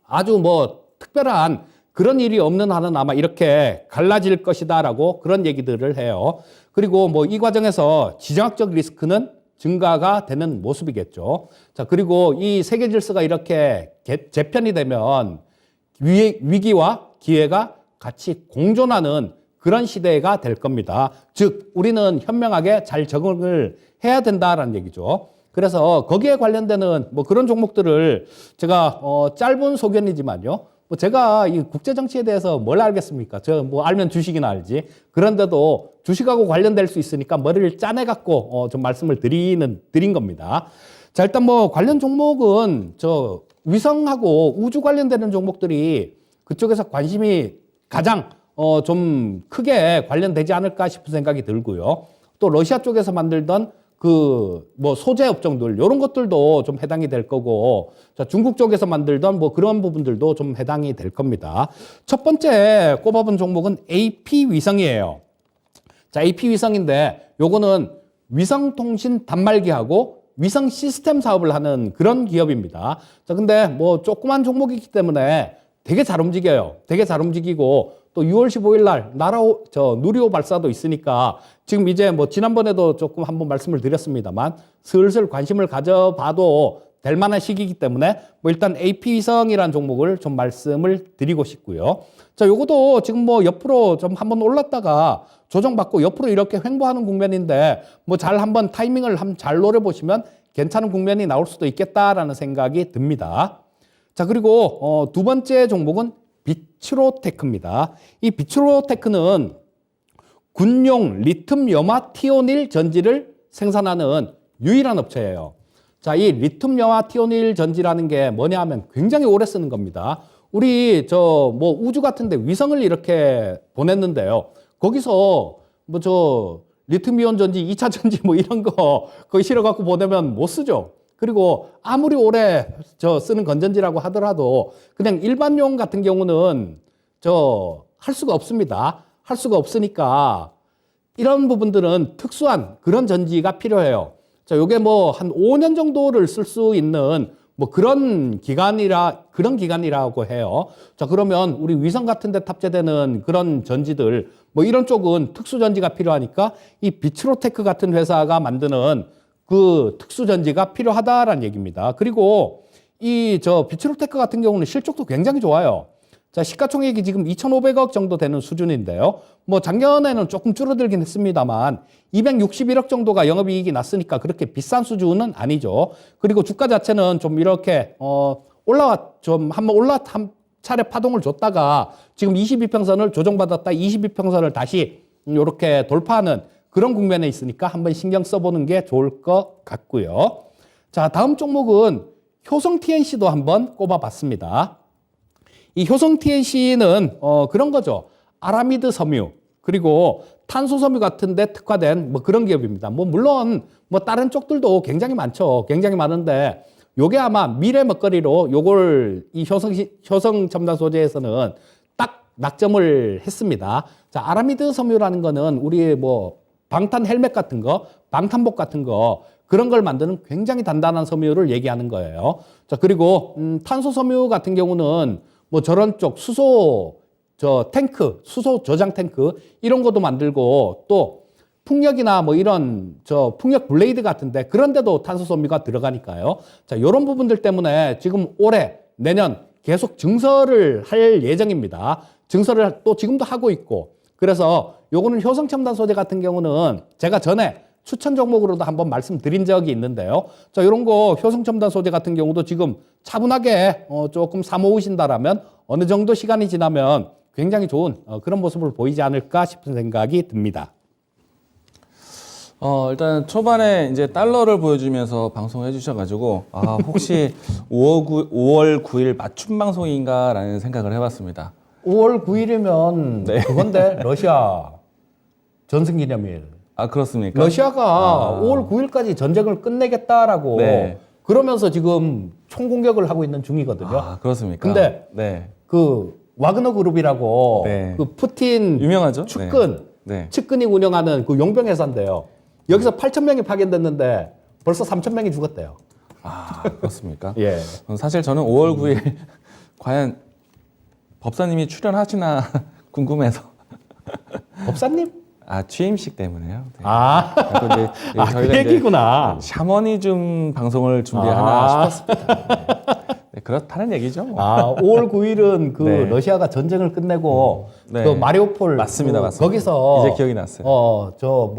A: 아주 뭐 특별한 그런 일이 없는 한은 아마 이렇게 갈라질 것이다라고 그런 얘기들을 해요. 그리고 뭐 이 과정에서 지정학적 리스크는 증가가 되는 모습이겠죠. 자, 그리고 이 세계 질서가 이렇게 재편이 되면 위기와 기회가 같이 공존하는 그런 시대가 될 겁니다. 즉, 우리는 현명하게 잘 적응을 해야 된다라는 얘기죠. 그래서 거기에 관련되는 뭐 그런 종목들을 제가 짧은 소견이지만요. 뭐 제가 이 국제 정치에 대해서 뭘 알겠습니까? 저 뭐 알면 주식이나 알지. 그런데도 주식하고 관련될 수 있으니까 머리를 짜내 갖고 좀 말씀을 드린 겁니다. 자, 일단 뭐 관련 종목은 저 위성하고 우주 관련되는 종목들이 그쪽에서 관심이 가장 좀 크게 관련되지 않을까 싶은 생각이 들고요. 또 러시아 쪽에서 만들던 그 뭐 소재 업종들 이런 것들도 좀 해당이 될 거고, 자, 중국 쪽에서 만들던 뭐 그런 부분들도 좀 해당이 될 겁니다. 첫 번째 꼽아본 종목은 AP 위성이에요. 자, AP 위성인데 요거는 위성통신 단말기하고 위성 시스템 사업을 하는 그런 기업입니다. 자, 근데 뭐 조그만 종목이기 때문에 되게 잘 움직여요. 되게 잘 움직이고 또 6월 15일 날 누리호 발사도 있으니까 지금 이제 뭐 지난번에도 조금 한번 말씀을 드렸습니다만 슬슬 관심을 가져봐도 될 만한 시기이기 때문에 뭐 일단 AP위성이라는 종목을 좀 말씀을 드리고 싶고요. 자, 요것도 지금 뭐 옆으로 좀 한번 올랐다가 조정받고 옆으로 이렇게 횡보하는 국면인데 뭐 잘 한번 타이밍을 잘 노려보시면 괜찮은 국면이 나올 수도 있겠다라는 생각이 듭니다. 자, 그리고 두 번째 종목은 비츠로테크입니다. 이 비츠로테크는 군용 리튬 염화 티오닐 전지를 생산하는 유일한 업체예요. 자, 이 리튬 염화 티오닐 전지라는 게 뭐냐 하면 굉장히 오래 쓰는 겁니다. 우리 뭐 우주 같은데 위성을 이렇게 보냈는데요. 거기서 뭐 리튬 이온 전지, 2차 전지 뭐 이런 거 거기 실어 갖고 보내면 못 쓰죠. 그리고 아무리 오래 쓰는 건전지라고 하더라도 그냥 일반용 같은 경우는 할 수가 없습니다. 할 수가 없으니까 이런 부분들은 특수한 그런 전지가 필요해요. 자, 요게 뭐 한 5년 정도를 쓸 수 있는 뭐 그런 기간이라고 해요. 자, 그러면 우리 위성 같은 데 탑재되는 그런 전지들 뭐 이런 쪽은 특수 전지가 필요하니까 이 비츠로테크 같은 회사가 만드는 그 특수 전지가 필요하다라는 얘기입니다. 그리고 이 비츠로테크 같은 경우는 실적도 굉장히 좋아요. 자, 시가총액이 지금 2,500억 정도 되는 수준인데요. 뭐 작년에는 조금 줄어들긴 했습니다만 261억 정도가 영업이익이 났으니까 그렇게 비싼 수준은 아니죠. 그리고 주가 자체는 좀 이렇게 한 차례 파동을 줬다가 지금 22평선을 조정받았다 22평선을 다시 이렇게 돌파하는 그런 국면에 있으니까 한번 신경 써보는 게 좋을 것 같고요. 자, 다음 종목은 효성 TNC도 한번 꼽아봤습니다. 이 효성 TNC는 그런 거죠. 아라미드 섬유 그리고 탄소 섬유 같은데 특화된 뭐 그런 기업입니다. 뭐 물론 뭐 다른 쪽들도 굉장히 많죠. 굉장히 많은데 요게 아마 미래 먹거리로 요걸 이 효성 첨단 소재에서는 딱 낙점을 했습니다. 자, 아라미드 섬유라는 거는 우리 뭐 방탄 헬멧 같은 거, 방탄복 같은 거 그런 걸 만드는 굉장히 단단한 섬유를 얘기하는 거예요. 자, 그리고 탄소 섬유 같은 경우는 뭐 저런 쪽 수소 탱크, 수소 저장 탱크 이런 것도 만들고 또 풍력이나 뭐 이런 풍력 블레이드 같은데 그런 데도 탄소 섬유가 들어가니까요. 자, 이런 부분들 때문에 지금 올해 내년 계속 증설을 할 예정입니다. 증설을 또 지금도 하고 있고 그래서 요거는 효성 첨단 소재 같은 경우는 제가 전에 추천 종목으로도 한번 말씀드린 적이 있는데요. 자, 이런 거 효성 첨단 소재 같은 경우도 지금 차분하게 조금 사모으신다라면 어느 정도 시간이 지나면 굉장히 좋은 그런 모습을 보이지 않을까 싶은 생각이 듭니다.
B: 일단 초반에 이제 달러를 보여주면서 방송을 해주셔가지고 혹시 5월 9일 맞춤 방송인가라는 생각을 해봤습니다.
A: 5월 9일이면
B: 네.
A: 그건데 러시아 전승기념일.
B: 아, 그렇습니까?
A: 러시아가 5월 9일까지 전쟁을 끝내겠다라고
B: 네.
A: 그러면서 지금 총공격을 하고 있는 중이거든요.
B: 아, 그렇습니까?
A: 근데
B: 네.
A: 그 와그너 그룹이라고
B: 네.
A: 그 푸틴
B: 유명하죠?
A: 측근
B: 네.
A: 측근이 운영하는 그 용병 회사인데요. 여기서 8,000명이 파견됐는데 벌써 3,000명이 죽었대요.
B: 아, 그렇습니까?
A: 예.
B: 사실 저는 5월 9일 과연 법사님이 출연하시나 궁금해서.
A: 법사님?
B: 취임식 때문에요. 네.
A: 또
B: 이제
A: 그
B: 저희가
A: 얘기구나.
B: 이제 샤머니즘 방송을 준비하나 싶었습니다. 네, 그렇다는 얘기죠. 뭐.
A: 5월 9일은 그
B: 네.
A: 러시아가 전쟁을 끝내고
B: 네.
A: 그 마리오폴
B: 맞습니다, 맞습니다.
A: 거기서
B: 이제 기억이 났어요.
A: 뭐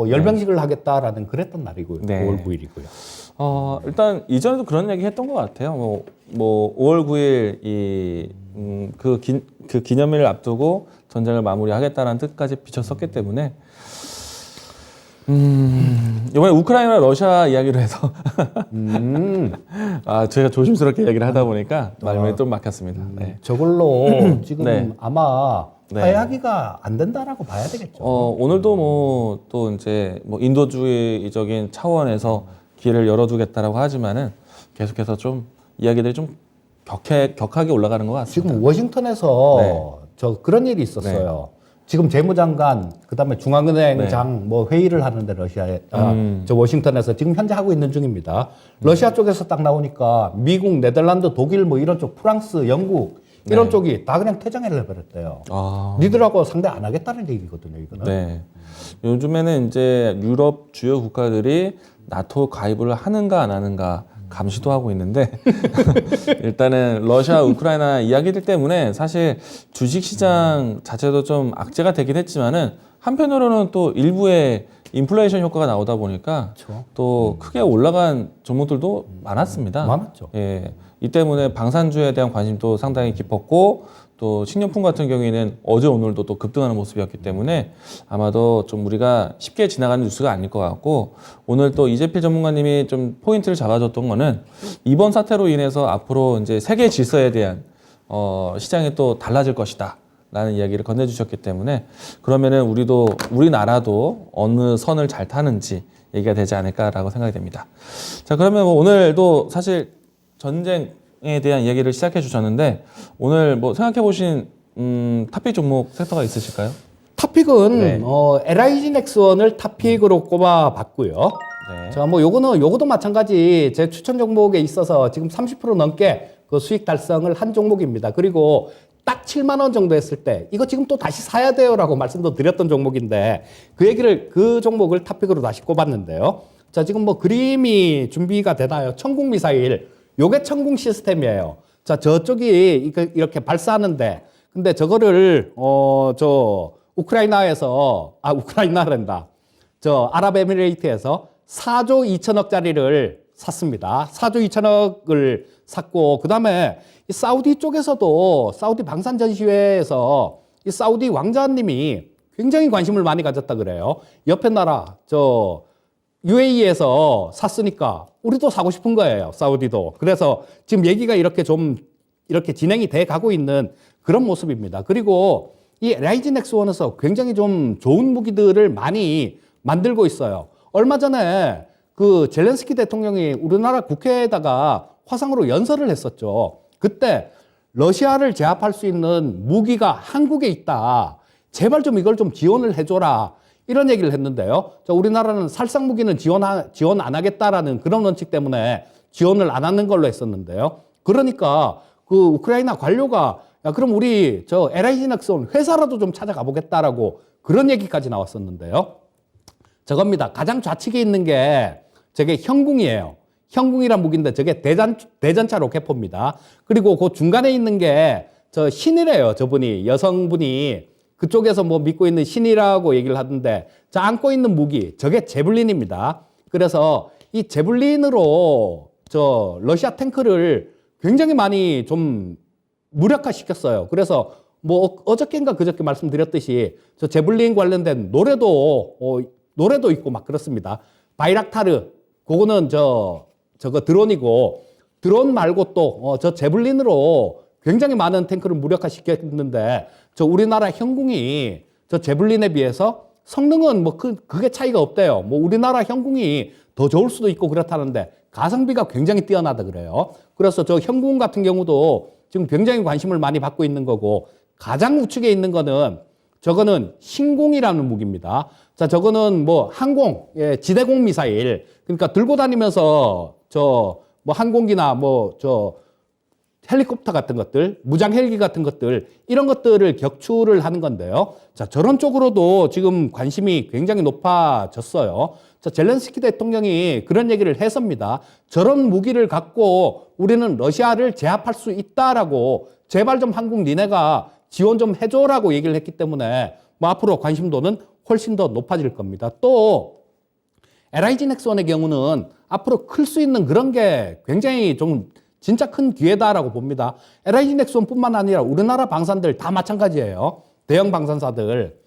A: 열병식을 하겠다라는 그랬던 날이고요.
B: 네.
A: 5월 9일이고요.
B: 일단 이전에도 그런 얘기 했던 것 같아요. 뭐 5월 9일 그 기념일을 앞두고 전쟁을 마무리하겠다는 뜻까지 비쳤었기 때문에 이번에 우크라이나 러시아 이야기로 해서 제가 조심스럽게 이야기를 하다 보니까 말문이 좀 막혔습니다. 네.
A: 저걸로 지금
B: 네.
A: 아마
B: 네.
A: 화해하기가 안 된다라고 봐야 되겠죠.
B: 오늘도 뭐 또 이제 뭐 인도주의적인 차원에서 길을 열어두겠다라고 하지만은 계속해서 좀 이야기들이 좀 격하게 올라가는 것 같습니다.
A: 지금 워싱턴에서
B: 네.
A: 그런 일이 있었어요. 지금 재무장관 그다음에 중앙은행장 뭐 회의를 하는데 러시아에 저 워싱턴에서 지금 현재 하고 있는 중입니다. 러시아 쪽에서 딱 나오니까 미국, 네덜란드, 독일 뭐 이런 쪽, 프랑스, 영국 이런 쪽이 다 그냥 퇴장을 해버렸대요. 니들하고 상대 안 하겠다는 얘기거든요, 이거는.
B: 네. 요즘에는 이제 유럽 주요 국가들이 나토 가입을 하는가 안 하는가 감시도 하고 있는데 일단은 러시아, 우크라이나 이야기들 때문에 사실 주식시장 자체도 좀 악재가 되긴 했지만은 한편으로는 또 일부의 인플레이션 효과가 나오다 보니까
A: 그렇죠.
B: 또 크게 올라간 종목들도 많았습니다.
A: 많았죠.
B: 예. 이 때문에 방산주에 대한 관심도 상당히 깊었고 또 식료품 같은 경우에는 어제 오늘도 또 급등하는 모습이었기 때문에 아마도 좀 우리가 쉽게 지나가는 뉴스가 아닐 것 같고 오늘 또 이재필 전문가님이 좀 포인트를 잡아줬던 거는 이번 사태로 인해서 앞으로 이제 세계 질서에 대한 시장이 또 달라질 것이다. 라는 이야기를 건네주셨기 때문에 그러면은 우리나라도 어느 선을 잘 타는지 얘기가 되지 않을까라고 생각이 됩니다. 자, 그러면 뭐 오늘도 사실 전쟁에 대한 이야기를 시작해 주셨는데 오늘 뭐 생각해 보신 탑픽 종목 섹터가 있으실까요?
A: 탑픽은
B: 네.
A: LIG 넥스원을 탑픽으로 꼽아봤고요.
B: 네.
A: 자, 뭐 요것도 마찬가지 제 추천 종목에 있어서 지금 30% 넘게 그 수익 달성을 한 종목입니다. 그리고 딱 7만 원 정도 했을 때 이거 지금 또 다시 사야 돼요라고 말씀도 드렸던 종목인데 그 종목을 탑픽으로 다시 꼽았는데요. 자, 지금 뭐 그림이 준비가 되나요? 천궁 미사일. 요게 천궁 시스템이에요. 자, 저쪽이 이렇게 발사하는데 근데 저거를 우크라이나란다. 아랍에미레이트에서 4조 2천억짜리를 샀습니다. 4조 2천억을 샀고 그다음에 이 사우디 쪽에서도 사우디 방산 전시회에서 이 사우디 왕자님이 굉장히 관심을 많이 가졌다 그래요. 옆에 나라 저 UAE에서 샀으니까 우리도 사고 싶은 거예요. 사우디도. 그래서 지금 얘기가 이렇게 좀 이렇게 진행이 돼 가고 있는 그런 모습입니다. 그리고 이 LIG 넥스원에서 굉장히 좀 좋은 무기들을 많이 만들고 있어요. 얼마 전에 그 젤렌스키 대통령이 우리나라 국회에다가 화상으로 연설을 했었죠. 그때 러시아를 제압할 수 있는 무기가 한국에 있다. 제발 좀 이걸 좀 지원을 해줘라. 이런 얘기를 했는데요. 자, 우리나라는 살상 무기는 지원 안 하겠다라는 그런 원칙 때문에 지원을 안 하는 걸로 했었는데요. 그러니까 그 우크라이나 관료가 야, 그럼 우리 저 LIG 넥스원 회사라도 좀 찾아가 보겠다라고 그런 얘기까지 나왔었는데요. 저겁니다. 가장 좌측에 있는 게 저게 형궁이에요. 형궁이란 무기인데 저게 대전차 로켓포입니다. 그리고 그 중간에 있는 게 저 신이래요. 저분이 여성분이 그쪽에서 뭐 믿고 있는 신이라고 얘기를 하던데 저 안고 있는 무기 저게 제블린입니다. 그래서 이 제블린으로 저 러시아 탱크를 굉장히 많이 좀 무력화시켰어요. 그래서 뭐 어저께인가 그저께 말씀드렸듯이 저 제블린 관련된 노래도 있고 막 그렇습니다. 바이락타르 그거는 저거 드론이고 드론 말고 또 저 제블린으로 굉장히 많은 탱크를 무력화시켰는데 저 우리나라 형궁이 저 제블린에 비해서 성능은 뭐 그게 차이가 없대요. 뭐 우리나라 형궁이 더 좋을 수도 있고 그렇다는데 가성비가 굉장히 뛰어나다 그래요. 그래서 저 형궁 같은 경우도 지금 굉장히 관심을 많이 받고 있는 거고 가장 우측에 있는 거는 저거는 신공이라는 무기입니다. 자, 저거는 뭐 항공, 지대공 미사일. 그러니까 들고 다니면서 저 뭐 항공기나 뭐 저 헬리콥터 같은 것들, 무장 헬기 같은 것들, 이런 것들을 격추를 하는 건데요. 자, 저런 쪽으로도 지금 관심이 굉장히 높아졌어요. 자, 젤렌스키 대통령이 그런 얘기를 했습니다. 저런 무기를 갖고 우리는 러시아를 제압할 수 있다라고 제발 좀 한국 니네가 지원 좀 해줘라고 얘기를 했기 때문에 뭐 앞으로 관심도는 훨씬 더 높아질 겁니다. 또 LIG 넥스원의 경우는 앞으로 클 수 있는 그런 게 굉장히 좀 진짜 큰 기회다라고 봅니다. LIG 넥스원뿐만 아니라 우리나라 방산들 다 마찬가지예요. 대형 방산사들.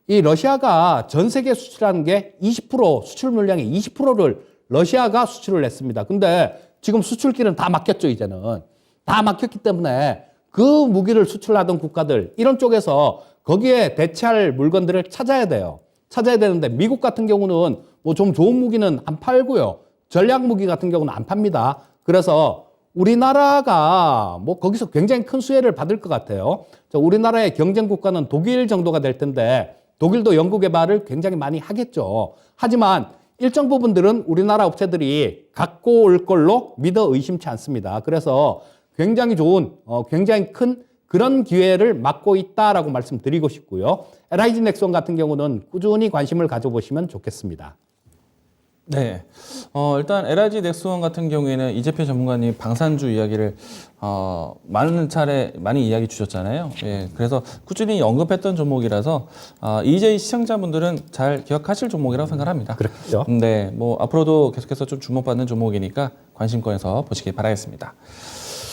A: 이 러시아가 전 세계 수출하는 게 20% 수출 물량의 20%를 러시아가 수출을 했습니다. 근데 지금 수출길은 다 막혔죠, 이제는. 다 막혔기 때문에 그 무기를 수출하던 국가들 이런 쪽에서 거기에 대체할 물건들을 찾아야 돼요. 찾아야 되는데 미국 같은 경우는 뭐 좀 좋은 무기는 안 팔고요. 전략 무기 같은 경우는 안 팝니다. 그래서 우리나라가 뭐 거기서 굉장히 큰 수혜를 받을 것 같아요. 우리나라의 경쟁 국가는 독일 정도가 될 텐데 독일도 연구 개발을 굉장히 많이 하겠죠. 하지만 일정 부분들은 우리나라 업체들이 갖고 올 걸로 믿어 의심치 않습니다. 그래서 굉장히 좋은, 굉장히 큰 그런 기회를 맞고 있다라고 말씀드리고 싶고요. LIG 넥스원 같은 경우는 꾸준히 관심을 가져보시면 좋겠습니다.
B: 네. 일단 LIG 넥스원 같은 경우에는 이재표 전문가님 방산주 이야기를 많은 차례 많이 이야기 주셨잖아요. 예. 그래서 꾸준히 언급했던 종목이라서 EJ 시청자분들은 잘 기억하실 종목이라고 생각합니다.
A: 그렇죠.
B: 네. 뭐 앞으로도 계속해서 좀 주목받는 종목이니까 관심권에서 보시길 바라겠습니다.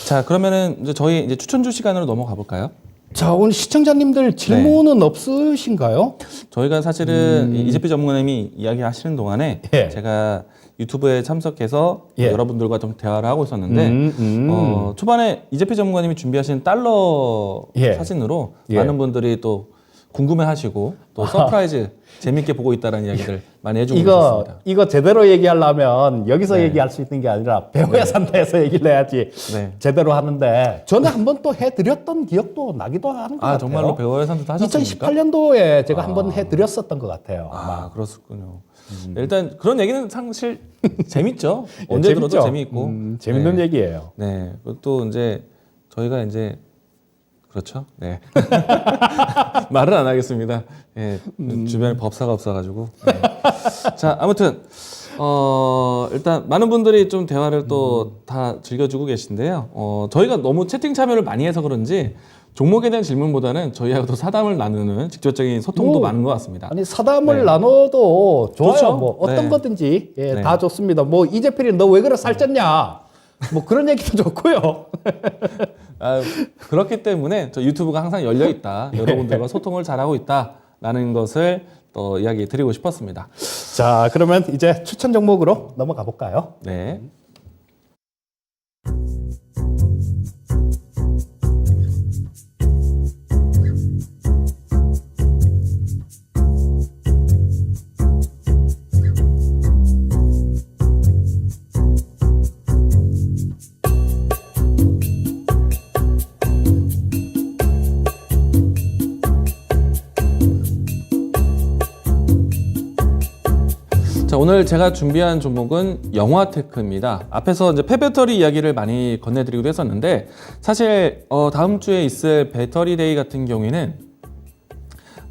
B: 자, 그러면은 이제 저희 이제 추천주 시간으로 넘어가 볼까요?
A: 자, 오늘 시청자님들 질문은 없으신가요?
B: 저희가 사실은 이재표 전문가님이 이야기하시는 동안에
A: 예.
B: 제가 유튜브에 참석해서
A: 예.
B: 여러분들과 좀 대화를 하고 있었는데 초반에 이재표 전문가님이 준비하신 달러
A: 예.
B: 사진으로
A: 예.
B: 많은 분들이 또 궁금해하시고 또 서프라이즈 재밌게 보고 있다는 이야기를 많이 해주고 계셨습니다.
A: 이거 제대로 얘기하려면 여기서
B: 네.
A: 얘기할 수 있는 게 아니라 배워야 산다해서 얘기를 해야지
B: 네.
A: 제대로 하는데 저는 한번 또 해드렸던 기억도 나기도 하는 것 같아요.
B: 정말로 배워야 산다 하셨습니까?
A: 2018년도에 제가 한번 해드렸었던 것 같아요. 아마.
B: 그렇군요. 네, 일단 그런 얘기는 사실 재밌죠. 언제 들어도
A: 재밌죠?
B: 재미있고
A: 재밌는
B: 네.
A: 얘기예요.
B: 네. 또 이제 저희가 이제 그렇죠. 네. 말을 안 하겠습니다. 예. 주변에 법사가 없어가지고. 네. 자, 아무튼 일단 많은 분들이 좀 대화를 또 다 즐겨주고 계신데요. 저희가 너무 채팅 참여를 많이 해서 그런지 종목에 대한 질문보다는 저희하고 또 사담을 나누는 직접적인 소통도 많은 것 같습니다.
A: 아니 사담을 나눠도 좋아요.
B: 그렇죠?
A: 뭐 어떤
B: 네.
A: 거든지
B: 네.
A: 다 좋습니다. 뭐 이재필이 너 왜 그래 살쪘냐? 뭐 그런 얘기도 좋고요.
B: 그렇기 때문에 저 유튜브가 항상 열려 있다. 여러분들과 소통을 잘하고 있다. 있다라는 것을 또 이야기 드리고 싶었습니다.
A: 자, 그러면 이제 추천 종목으로 넘어가 볼까요?
B: 네. 자, 오늘 제가 준비한 종목은 영화테크입니다. 앞에서 이제 폐배터리 이야기를 많이 건네드리기도 했었는데, 사실 다음 주에 있을 배터리 데이 같은 경우에는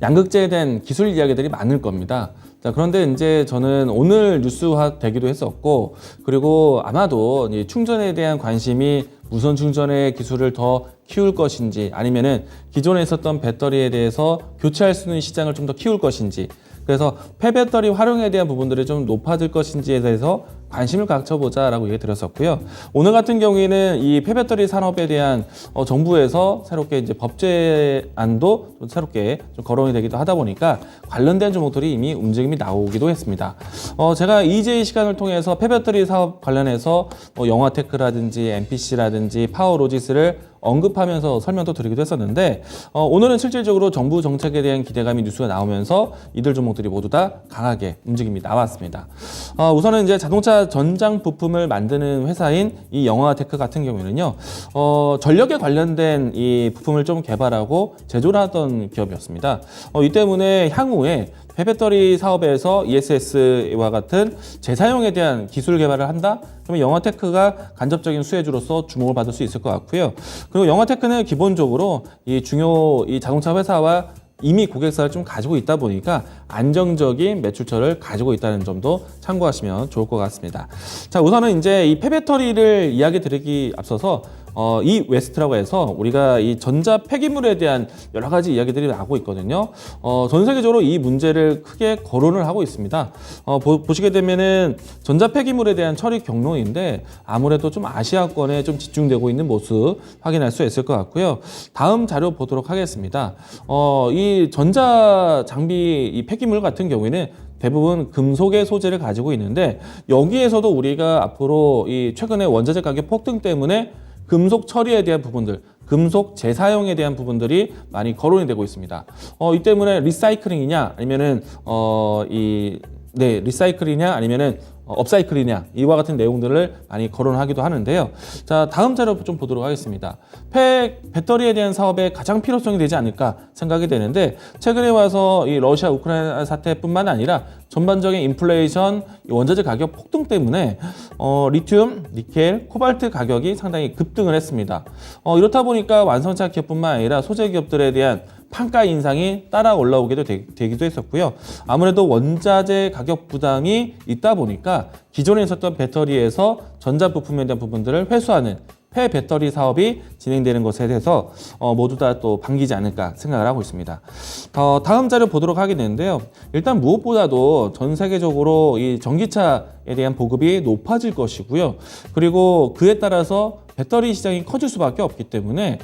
B: 양극재에 대한 기술 이야기들이 많을 겁니다. 자, 그런데 이제 저는 오늘 뉴스화 되기도 했었고, 그리고 아마도 이 충전에 대한 관심이 무선 충전의 기술을 더 키울 것인지, 아니면은 기존에 있었던 배터리에 대해서 교체할 수 있는 시장을 좀 더 키울 것인지, 그래서 폐배터리 활용에 대한 부분들이 좀 높아질 것인지에 대해서 관심을 갖춰보자라고 얘기 드렸었고요. 오늘 같은 경우에는 이 폐배터리 산업에 대한 정부에서 새롭게 이제 법제안도 좀 새롭게 좀 거론이 되기도 하다 보니까 관련된 종목들이 이미 움직임이 나오기도 했습니다. 제가 EJ 시간을 통해서 폐배터리 사업 관련해서 영화테크라든지 MPC라든지 파워로지스를 언급하면서 설명도 드리기도 했었는데, 오늘은 실질적으로 정부 정책에 대한 기대감이 뉴스가 나오면서 이들 종목들이 모두 다 강하게 움직임이 나왔습니다. 우선은 이제 자동차 전장 부품을 만드는 회사인 이 영화테크 같은 경우에는요, 전력에 관련된 이 부품을 좀 개발하고 제조를 하던 기업이었습니다. 이 때문에 향후에 폐배터리 사업에서 ESS와 같은 재사용에 대한 기술 개발을 한다? 그러면 영화테크가 간접적인 수혜주로서 주목을 받을 수 있을 것 같고요. 그리고 영화테크는 기본적으로 이 자동차 회사와 이미 고객사를 좀 가지고 있다 보니까 안정적인 매출처를 가지고 있다는 점도 참고하시면 좋을 것 같습니다. 자, 우선은 이제 이 폐배터리를 이야기 드리기 앞서서 이 웨스트라고 해서 우리가 이 전자 폐기물에 대한 여러 가지 이야기들이 나오고 있거든요. 전 세계적으로 이 문제를 크게 거론을 하고 있습니다. 보시게 되면은 전자 폐기물에 대한 처리 경로인데 아무래도 좀 아시아권에 좀 집중되고 있는 모습 확인할 수 있을 것 같고요. 다음 자료 보도록 하겠습니다. 이 전자 장비 이 폐기물 같은 경우에는 대부분 금속의 소재를 가지고 있는데, 여기에서도 우리가 앞으로 이 최근에 원자재 가격 폭등 때문에 금속 처리에 대한 부분들, 금속 재사용에 대한 부분들이 많이 거론이 되고 있습니다. 이 때문에 리사이클링이냐 아니면은 리사이클이냐 아니면은 업사이클이냐, 이와 같은 내용들을 많이 거론하기도 하는데요. 자, 다음 자료 좀 보도록 하겠습니다. 배터리에 대한 사업에 가장 필요성이 되지 않을까 생각이 되는데, 최근에 와서 이 러시아 우크라이나 사태뿐만 아니라 전반적인 인플레이션, 원자재 가격 폭등 때문에 리튬, 니켈, 코발트 가격이 상당히 급등을 했습니다. 이렇다 보니까 완성차 기업뿐만 아니라 소재 기업들에 대한 판가 인상이 따라 올라오기도 되기도 했었고요. 아무래도 원자재 가격 부담이 있다 보니까 기존에 있었던 배터리에서 전자 부품에 대한 부분들을 회수하는 폐배터리 사업이 진행되는 것에 대해서 모두 다 또 반기지 않을까 생각을 하고 있습니다. 다음 자료 보도록 하게 되는데요. 일단 무엇보다도 전 세계적으로 이 전기차에 대한 보급이 높아질 것이고요. 그리고 그에 따라서 배터리 시장이 커질 수밖에 없기 때문에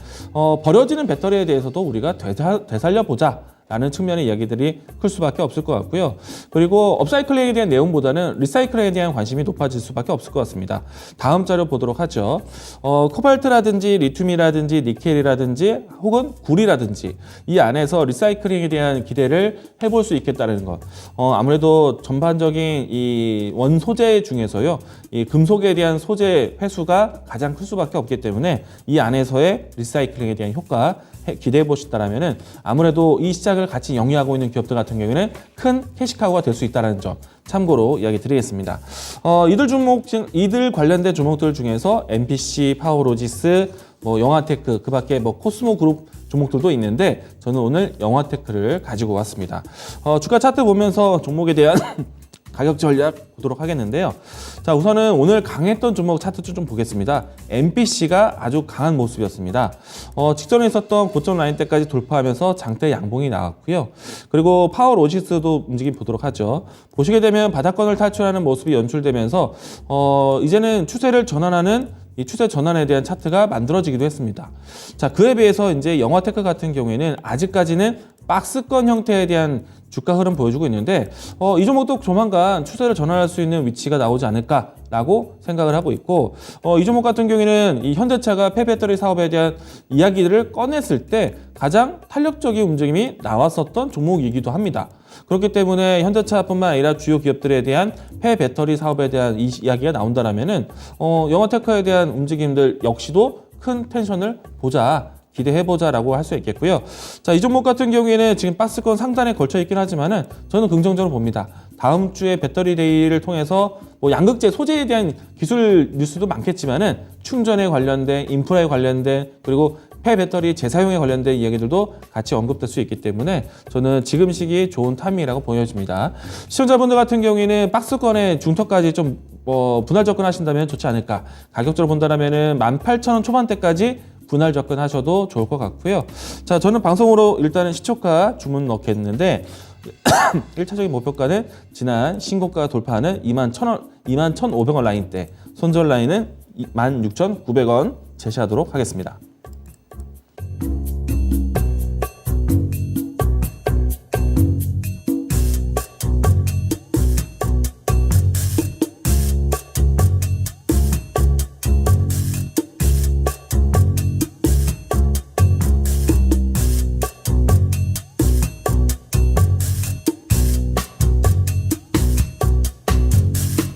B: 버려지는 배터리에 대해서도 우리가 되살려보자 라는 측면의 이야기들이 클 수밖에 없을 것 같고요. 그리고 업사이클링에 대한 내용보다는 리사이클에 대한 관심이 높아질 수밖에 없을 것 같습니다. 다음 자료 보도록 하죠. 코발트라든지 리튬이라든지 니켈이라든지 혹은 구리라든지 이 안에서 리사이클링에 대한 기대를 해볼 수 있겠다는 것. 아무래도 전반적인 이 원소재 중에서요, 이 금속에 대한 소재 회수가 가장 클 수밖에 없기 때문에 이 안에서의 리사이클링에 대한 효과 기대해 보신다라면은 아무래도 이 시장을 같이 영위하고 있는 기업들 같은 경우에는 큰 캐시카우가 될 수 있다는 점 참고로 이야기 드리겠습니다. 이들 관련된 종목들 중에서 MPC, 파워로지스, 영화테크, 그밖에 코스모 그룹 종목들도 있는데 저는 오늘 영화테크를 가지고 왔습니다. 주가 차트 보면서 종목에 대한 가격 전략 보도록 하겠는데요. 자, 우선은 오늘 강했던 종목 차트 좀 보겠습니다. MPC가 아주 강한 모습이었습니다. 직전에 있었던 고점 라인 때까지 돌파하면서 장대 양봉이 나왔고요. 그리고 파워로지스도 움직임 보도록 하죠. 보시게 되면 바닥권을 탈출하는 모습이 연출되면서 이제는 추세를 전환하는 이 추세 전환에 대한 차트가 만들어지기도 했습니다. 자, 그에 비해서 이제 영화테크 같은 경우에는 아직까지는 박스권 형태에 대한 주가 흐름 보여주고 있는데 이 종목도 조만간 추세를 전환할 수 있는 위치가 나오지 않을까라고 생각을 하고 있고 이 종목 같은 경우에는 이 현대차가 폐배터리 사업에 대한 이야기들을 꺼냈을 때 가장 탄력적인 움직임이 나왔었던 종목이기도 합니다. 그렇기 때문에 현대차뿐만 아니라 주요 기업들에 대한 폐배터리 사업에 대한 이야기가 나온다라면은 영화테크에 대한 움직임들 역시도 큰 텐션을 기대해보자라고 할 수 있겠고요. 자, 이 종목 같은 경우에는 지금 박스권 상단에 걸쳐 있긴 하지만은 저는 긍정적으로 봅니다. 다음 주에 배터리 데이를 통해서 뭐 양극재 소재에 대한 기술 뉴스도 많겠지만은 충전에 관련된 인프라에 관련된 그리고 폐배터리 재사용에 관련된 이야기들도 같이 언급될 수 있기 때문에 저는 지금 시기 좋은 타이밍이라고 보여집니다. 시청자분들 같은 경우에는 박스권의 중턱까지 좀 분할 접근하신다면 좋지 않을까. 가격적으로 본다면은 18,000원 초반대까지 분할 접근하셔도 좋을 것 같고요. 자, 저는 방송으로 일단은 시초가 주문 넣겠는데 1차적인 목표가는 지난 신고가 돌파하는 21,500원 라인대, 손절 라인은 16,900원 제시하도록 하겠습니다.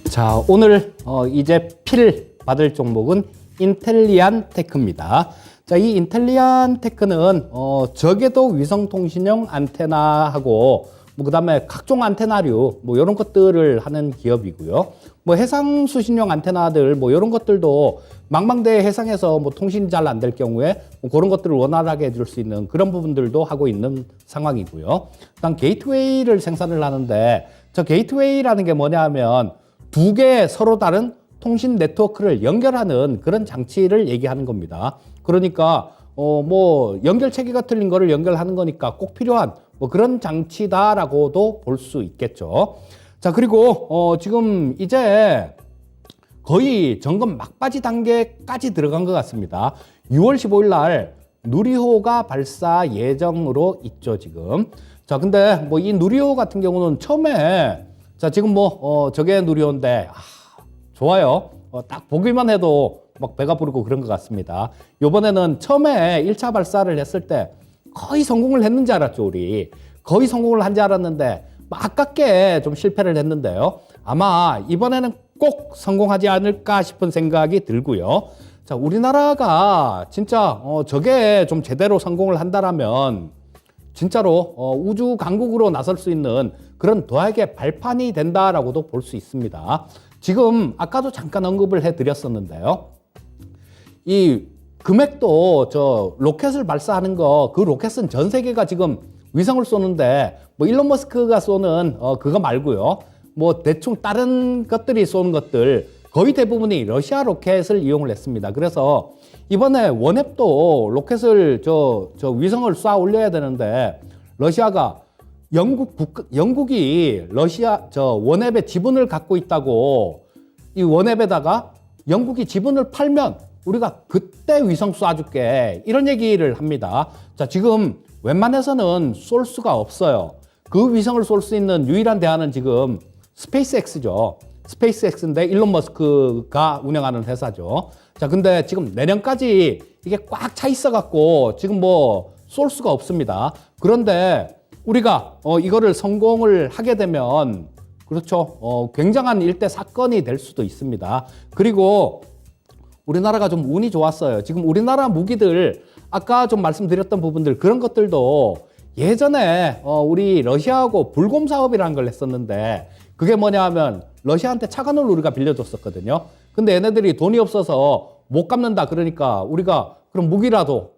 A: 자, 오늘 이제 필 받을 종목은 인텔리안 테크입니다. 자, 이 인텔리안 테크는 저궤도 위성통신용 안테나하고 그다음에 각종 안테나류 이런 것들을 하는 기업이고요. 해상 수신용 안테나들 이런 것들도 망망대해 해상에서 통신이 잘 안 될 경우에 그런 것들을 원활하게 해줄 수 있는 그런 부분들도 하고 있는 상황이고요. 그다음 게이트웨이를 생산을 하는데 저 게이트웨이라는 게 뭐냐 하면 두 개의 서로 다른 통신 네트워크를 연결하는 그런 장치를 얘기하는 겁니다. 그러니까 연결 체계가 틀린 거를 연결하는 거니까 꼭 필요한 그런 장치다라고도 볼 수 있겠죠. 자, 그리고 지금 이제 거의 점검 막바지 단계까지 들어간 것 같습니다. 6월 15일 날 누리호가 발사 예정으로 있죠, 지금. 자, 근데 이 누리호 같은 경우는 처음에 자, 지금 저게 누리호인데 좋아요. 딱 보기만 해도 막 배가 부르고 그런 것 같습니다. 요번에는 처음에 1차 발사를 했을 때 거의 성공을 했는지 알았죠, 우리. 거의 성공을 한 줄 알았는데 아깝게 좀 실패를 했는데요. 아마 이번에는 꼭 성공하지 않을까 싶은 생각이 들고요. 자, 우리나라가 진짜 저게 좀 제대로 성공을 한다라면 진짜로 우주 강국으로 나설 수 있는 그런 도약의 발판이 된다라고도 볼 수 있습니다. 지금 아까도 잠깐 언급을 해드렸었는데요. 이 금액도 저 로켓을 발사하는 그 로켓은 전 세계가 지금 위성을 쏘는데 일론 머스크가 쏘는 그거 말고요. 대충 다른 것들이 쏘는 것들 거의 대부분이 러시아 로켓을 이용을 했습니다. 그래서 이번에 원앱도 로켓을 저 위성을 쏴 올려야 되는데 러시아가 영국이 러시아 원앱의 지분을 갖고 있다고 이 원앱에다가 영국이 지분을 팔면 우리가 그때 위성 쏴줄게 이런 얘기를 합니다. 자, 지금 웬만해서는 쏠 수가 없어요. 그 위성을 쏠 수 있는 유일한 대안은 지금 스페이스X죠. 스페이스X인데 일론 머스크가 운영하는 회사죠. 자, 근데 지금 내년까지 이게 꽉 차 있어갖고 지금 쏠 수가 없습니다. 그런데 우리가 이거를 성공을 하게 되면 그렇죠. 굉장한 일대 사건이 될 수도 있습니다. 그리고 우리나라가 좀 운이 좋았어요. 지금 우리나라 무기들 아까 좀 말씀드렸던 부분들 그런 것들도 예전에 우리 러시아하고 불곰 사업이라는 걸 했었는데 그게 뭐냐 하면 러시아한테 차관을 우리가 빌려줬었거든요. 근데 얘네들이 돈이 없어서 못 갚는다 그러니까 우리가 그럼 무기라도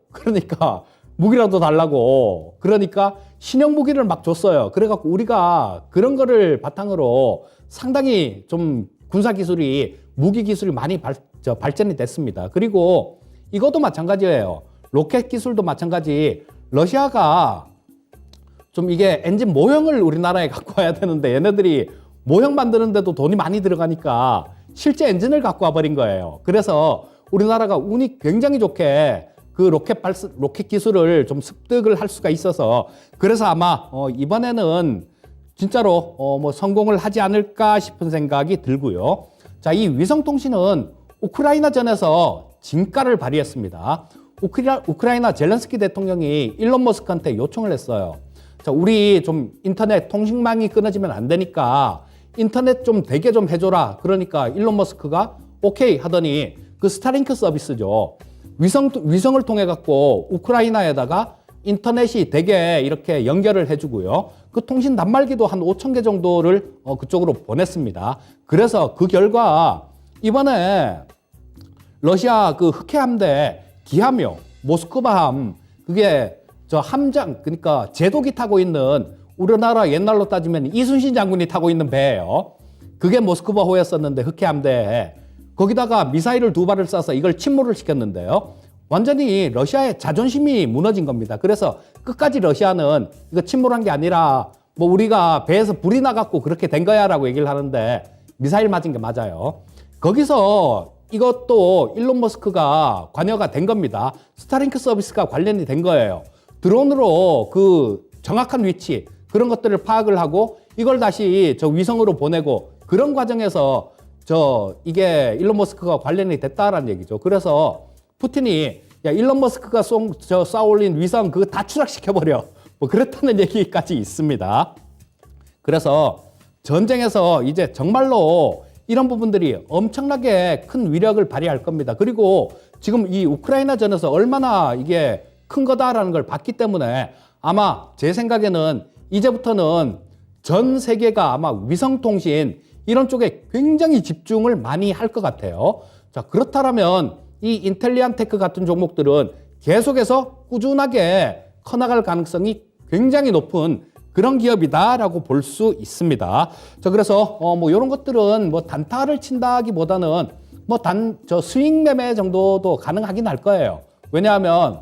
A: 달라고 그러니까 신형 무기를 막 줬어요. 그래갖고 우리가 그런 거를 바탕으로 상당히 좀 군사 기술이 무기 기술이 많이 발전이 됐습니다. 그리고 이것도 마찬가지예요. 로켓 기술도 마찬가지. 러시아가 좀 이게 엔진 모형을 우리나라에 갖고 와야 되는데 얘네들이 모형 만드는데도 돈이 많이 들어가니까 실제 엔진을 갖고 와버린 거예요. 그래서 우리나라가 운이 굉장히 좋게 그 로켓 기술을 좀 습득을 할 수가 있어서 그래서 아마 이번에는 진짜로 뭐 성공을 하지 않을까 싶은 생각이 들고요. 자, 이 위성통신은 우크라이나전에서 진가를 발휘했습니다. 우크라이나 젤렌스키 대통령이 일론 머스크한테 요청을 했어요. 자, 우리 좀 인터넷 통신망이 끊어지면 안 되니까 인터넷 좀 되게 좀 해줘라. 그러니까 일론 머스크가 오케이 하더니 그 스타링크 서비스죠. 위성을 통해 갖고 우크라이나에다가 인터넷이 되게 이렇게 연결을 해주고요. 그 통신 단말기도 한 5,000개 정도를 그쪽으로 보냈습니다. 그래서 그 결과 이번에 러시아 그 흑해함대 기하묘 모스크바함 그게 저 함장 그러니까 제독이 타고 있는 우리나라 옛날로 따지면 이순신 장군이 타고 있는 배예요. 그게 모스크바호였었는데 흑해함대에 거기다가 미사일을 2발을 쏴서 이걸 침몰을 시켰는데요. 완전히 러시아의 자존심이 무너진 겁니다. 그래서 끝까지 러시아는 이거 침몰한 게 아니라 뭐 우리가 배에서 불이 나갖고 그렇게 된 거야라고 얘기를 하는데 미사일 맞은 게 맞아요. 거기서 이것도 일론 머스크가 관여가 된 겁니다. 스타링크 서비스가 관련이 된 거예요. 드론으로 그 정확한 위치 그런 것들을 파악을 하고 이걸 다시 저 위성으로 보내고 그런 과정에서 이게 일론 머스크가 관련이 됐다라는 얘기죠. 그래서 푸틴이 야 일론 머스크가 쏴올린 위성 그거 다 추락시켜버려 뭐 그렇다는 얘기까지 있습니다. 그래서 전쟁에서 이제 정말로 이런 부분들이 엄청나게 큰 위력을 발휘할 겁니다. 그리고 지금 이 우크라이나전에서 얼마나 이게 큰 거다라는 걸 봤기 때문에 아마 제 생각에는 이제부터는 전 세계가 아마 위성통신 이런 쪽에 굉장히 집중을 많이 할 것 같아요. 자, 그렇다면 이 인텔리안테크 같은 종목들은 계속해서 꾸준하게 커나갈 가능성이 굉장히 높은 그런 기업이다라고 볼 수 있습니다. 자, 그래서 뭐 이런 것들은 뭐 단타를 친다기보다는 뭐 스윙 매매 정도도 가능하긴 할 거예요. 왜냐하면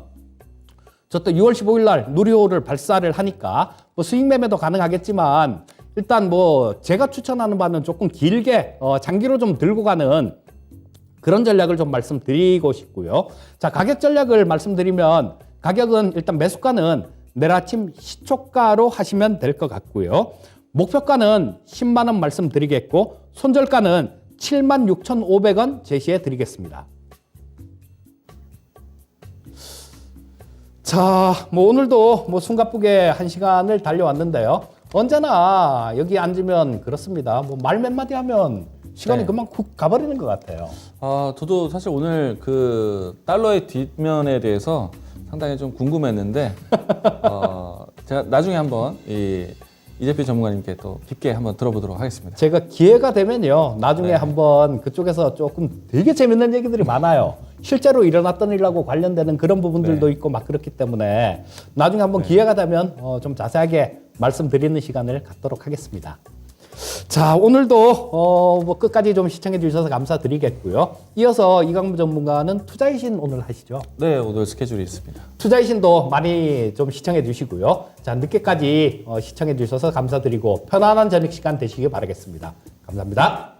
A: 저 또 6월 15일 날 누리호를 발사를 하니까 뭐 스윙 매매도 가능하겠지만 일단 뭐 제가 추천하는 바는 조금 길게 장기로 좀 들고 가는 그런 전략을 좀 말씀드리고 싶고요. 자, 가격 전략을 말씀드리면 가격은 일단 매수가는 내일 아침 시초가로 하시면 될 것 같고요. 목표가는 10만 원 말씀드리겠고 손절가는 76,500원 제시해 드리겠습니다. 자, 뭐 오늘도 뭐 숨가쁘게 1시간을 달려왔는데요. 언제나 여기 앉으면 그렇습니다. 뭐 말 몇 마디 하면 시간이
B: 네.
A: 금방 훅 가버리는 것 같아요.
B: 저도 사실 오늘 그 달러의 뒷면에 대해서 상당히 좀 궁금했는데 제가 나중에 한번 이재필 전문가님께 또 깊게 한번 들어보도록 하겠습니다.
A: 제가 기회가 되면요. 나중에
B: 네.
A: 한번 그쪽에서 조금 되게 재밌는 얘기들이 많아요. 실제로 일어났던 일하고 관련되는 그런 부분들도
B: 네.
A: 있고 막 그렇기 때문에 나중에 한번 기회가 되면 좀 자세하게 말씀드리는 시간을 갖도록 하겠습니다. 자, 오늘도 뭐 끝까지 좀 시청해 주셔서 감사드리겠고요. 이어서 이강무 전문가는 투자의 신 오늘 하시죠.
B: 네, 오늘 스케줄이 있습니다.
A: 투자의 신도 많이 좀 시청해 주시고요. 자, 늦게까지 시청해 주셔서 감사드리고 편안한 저녁 시간 되시길 바라겠습니다. 감사합니다.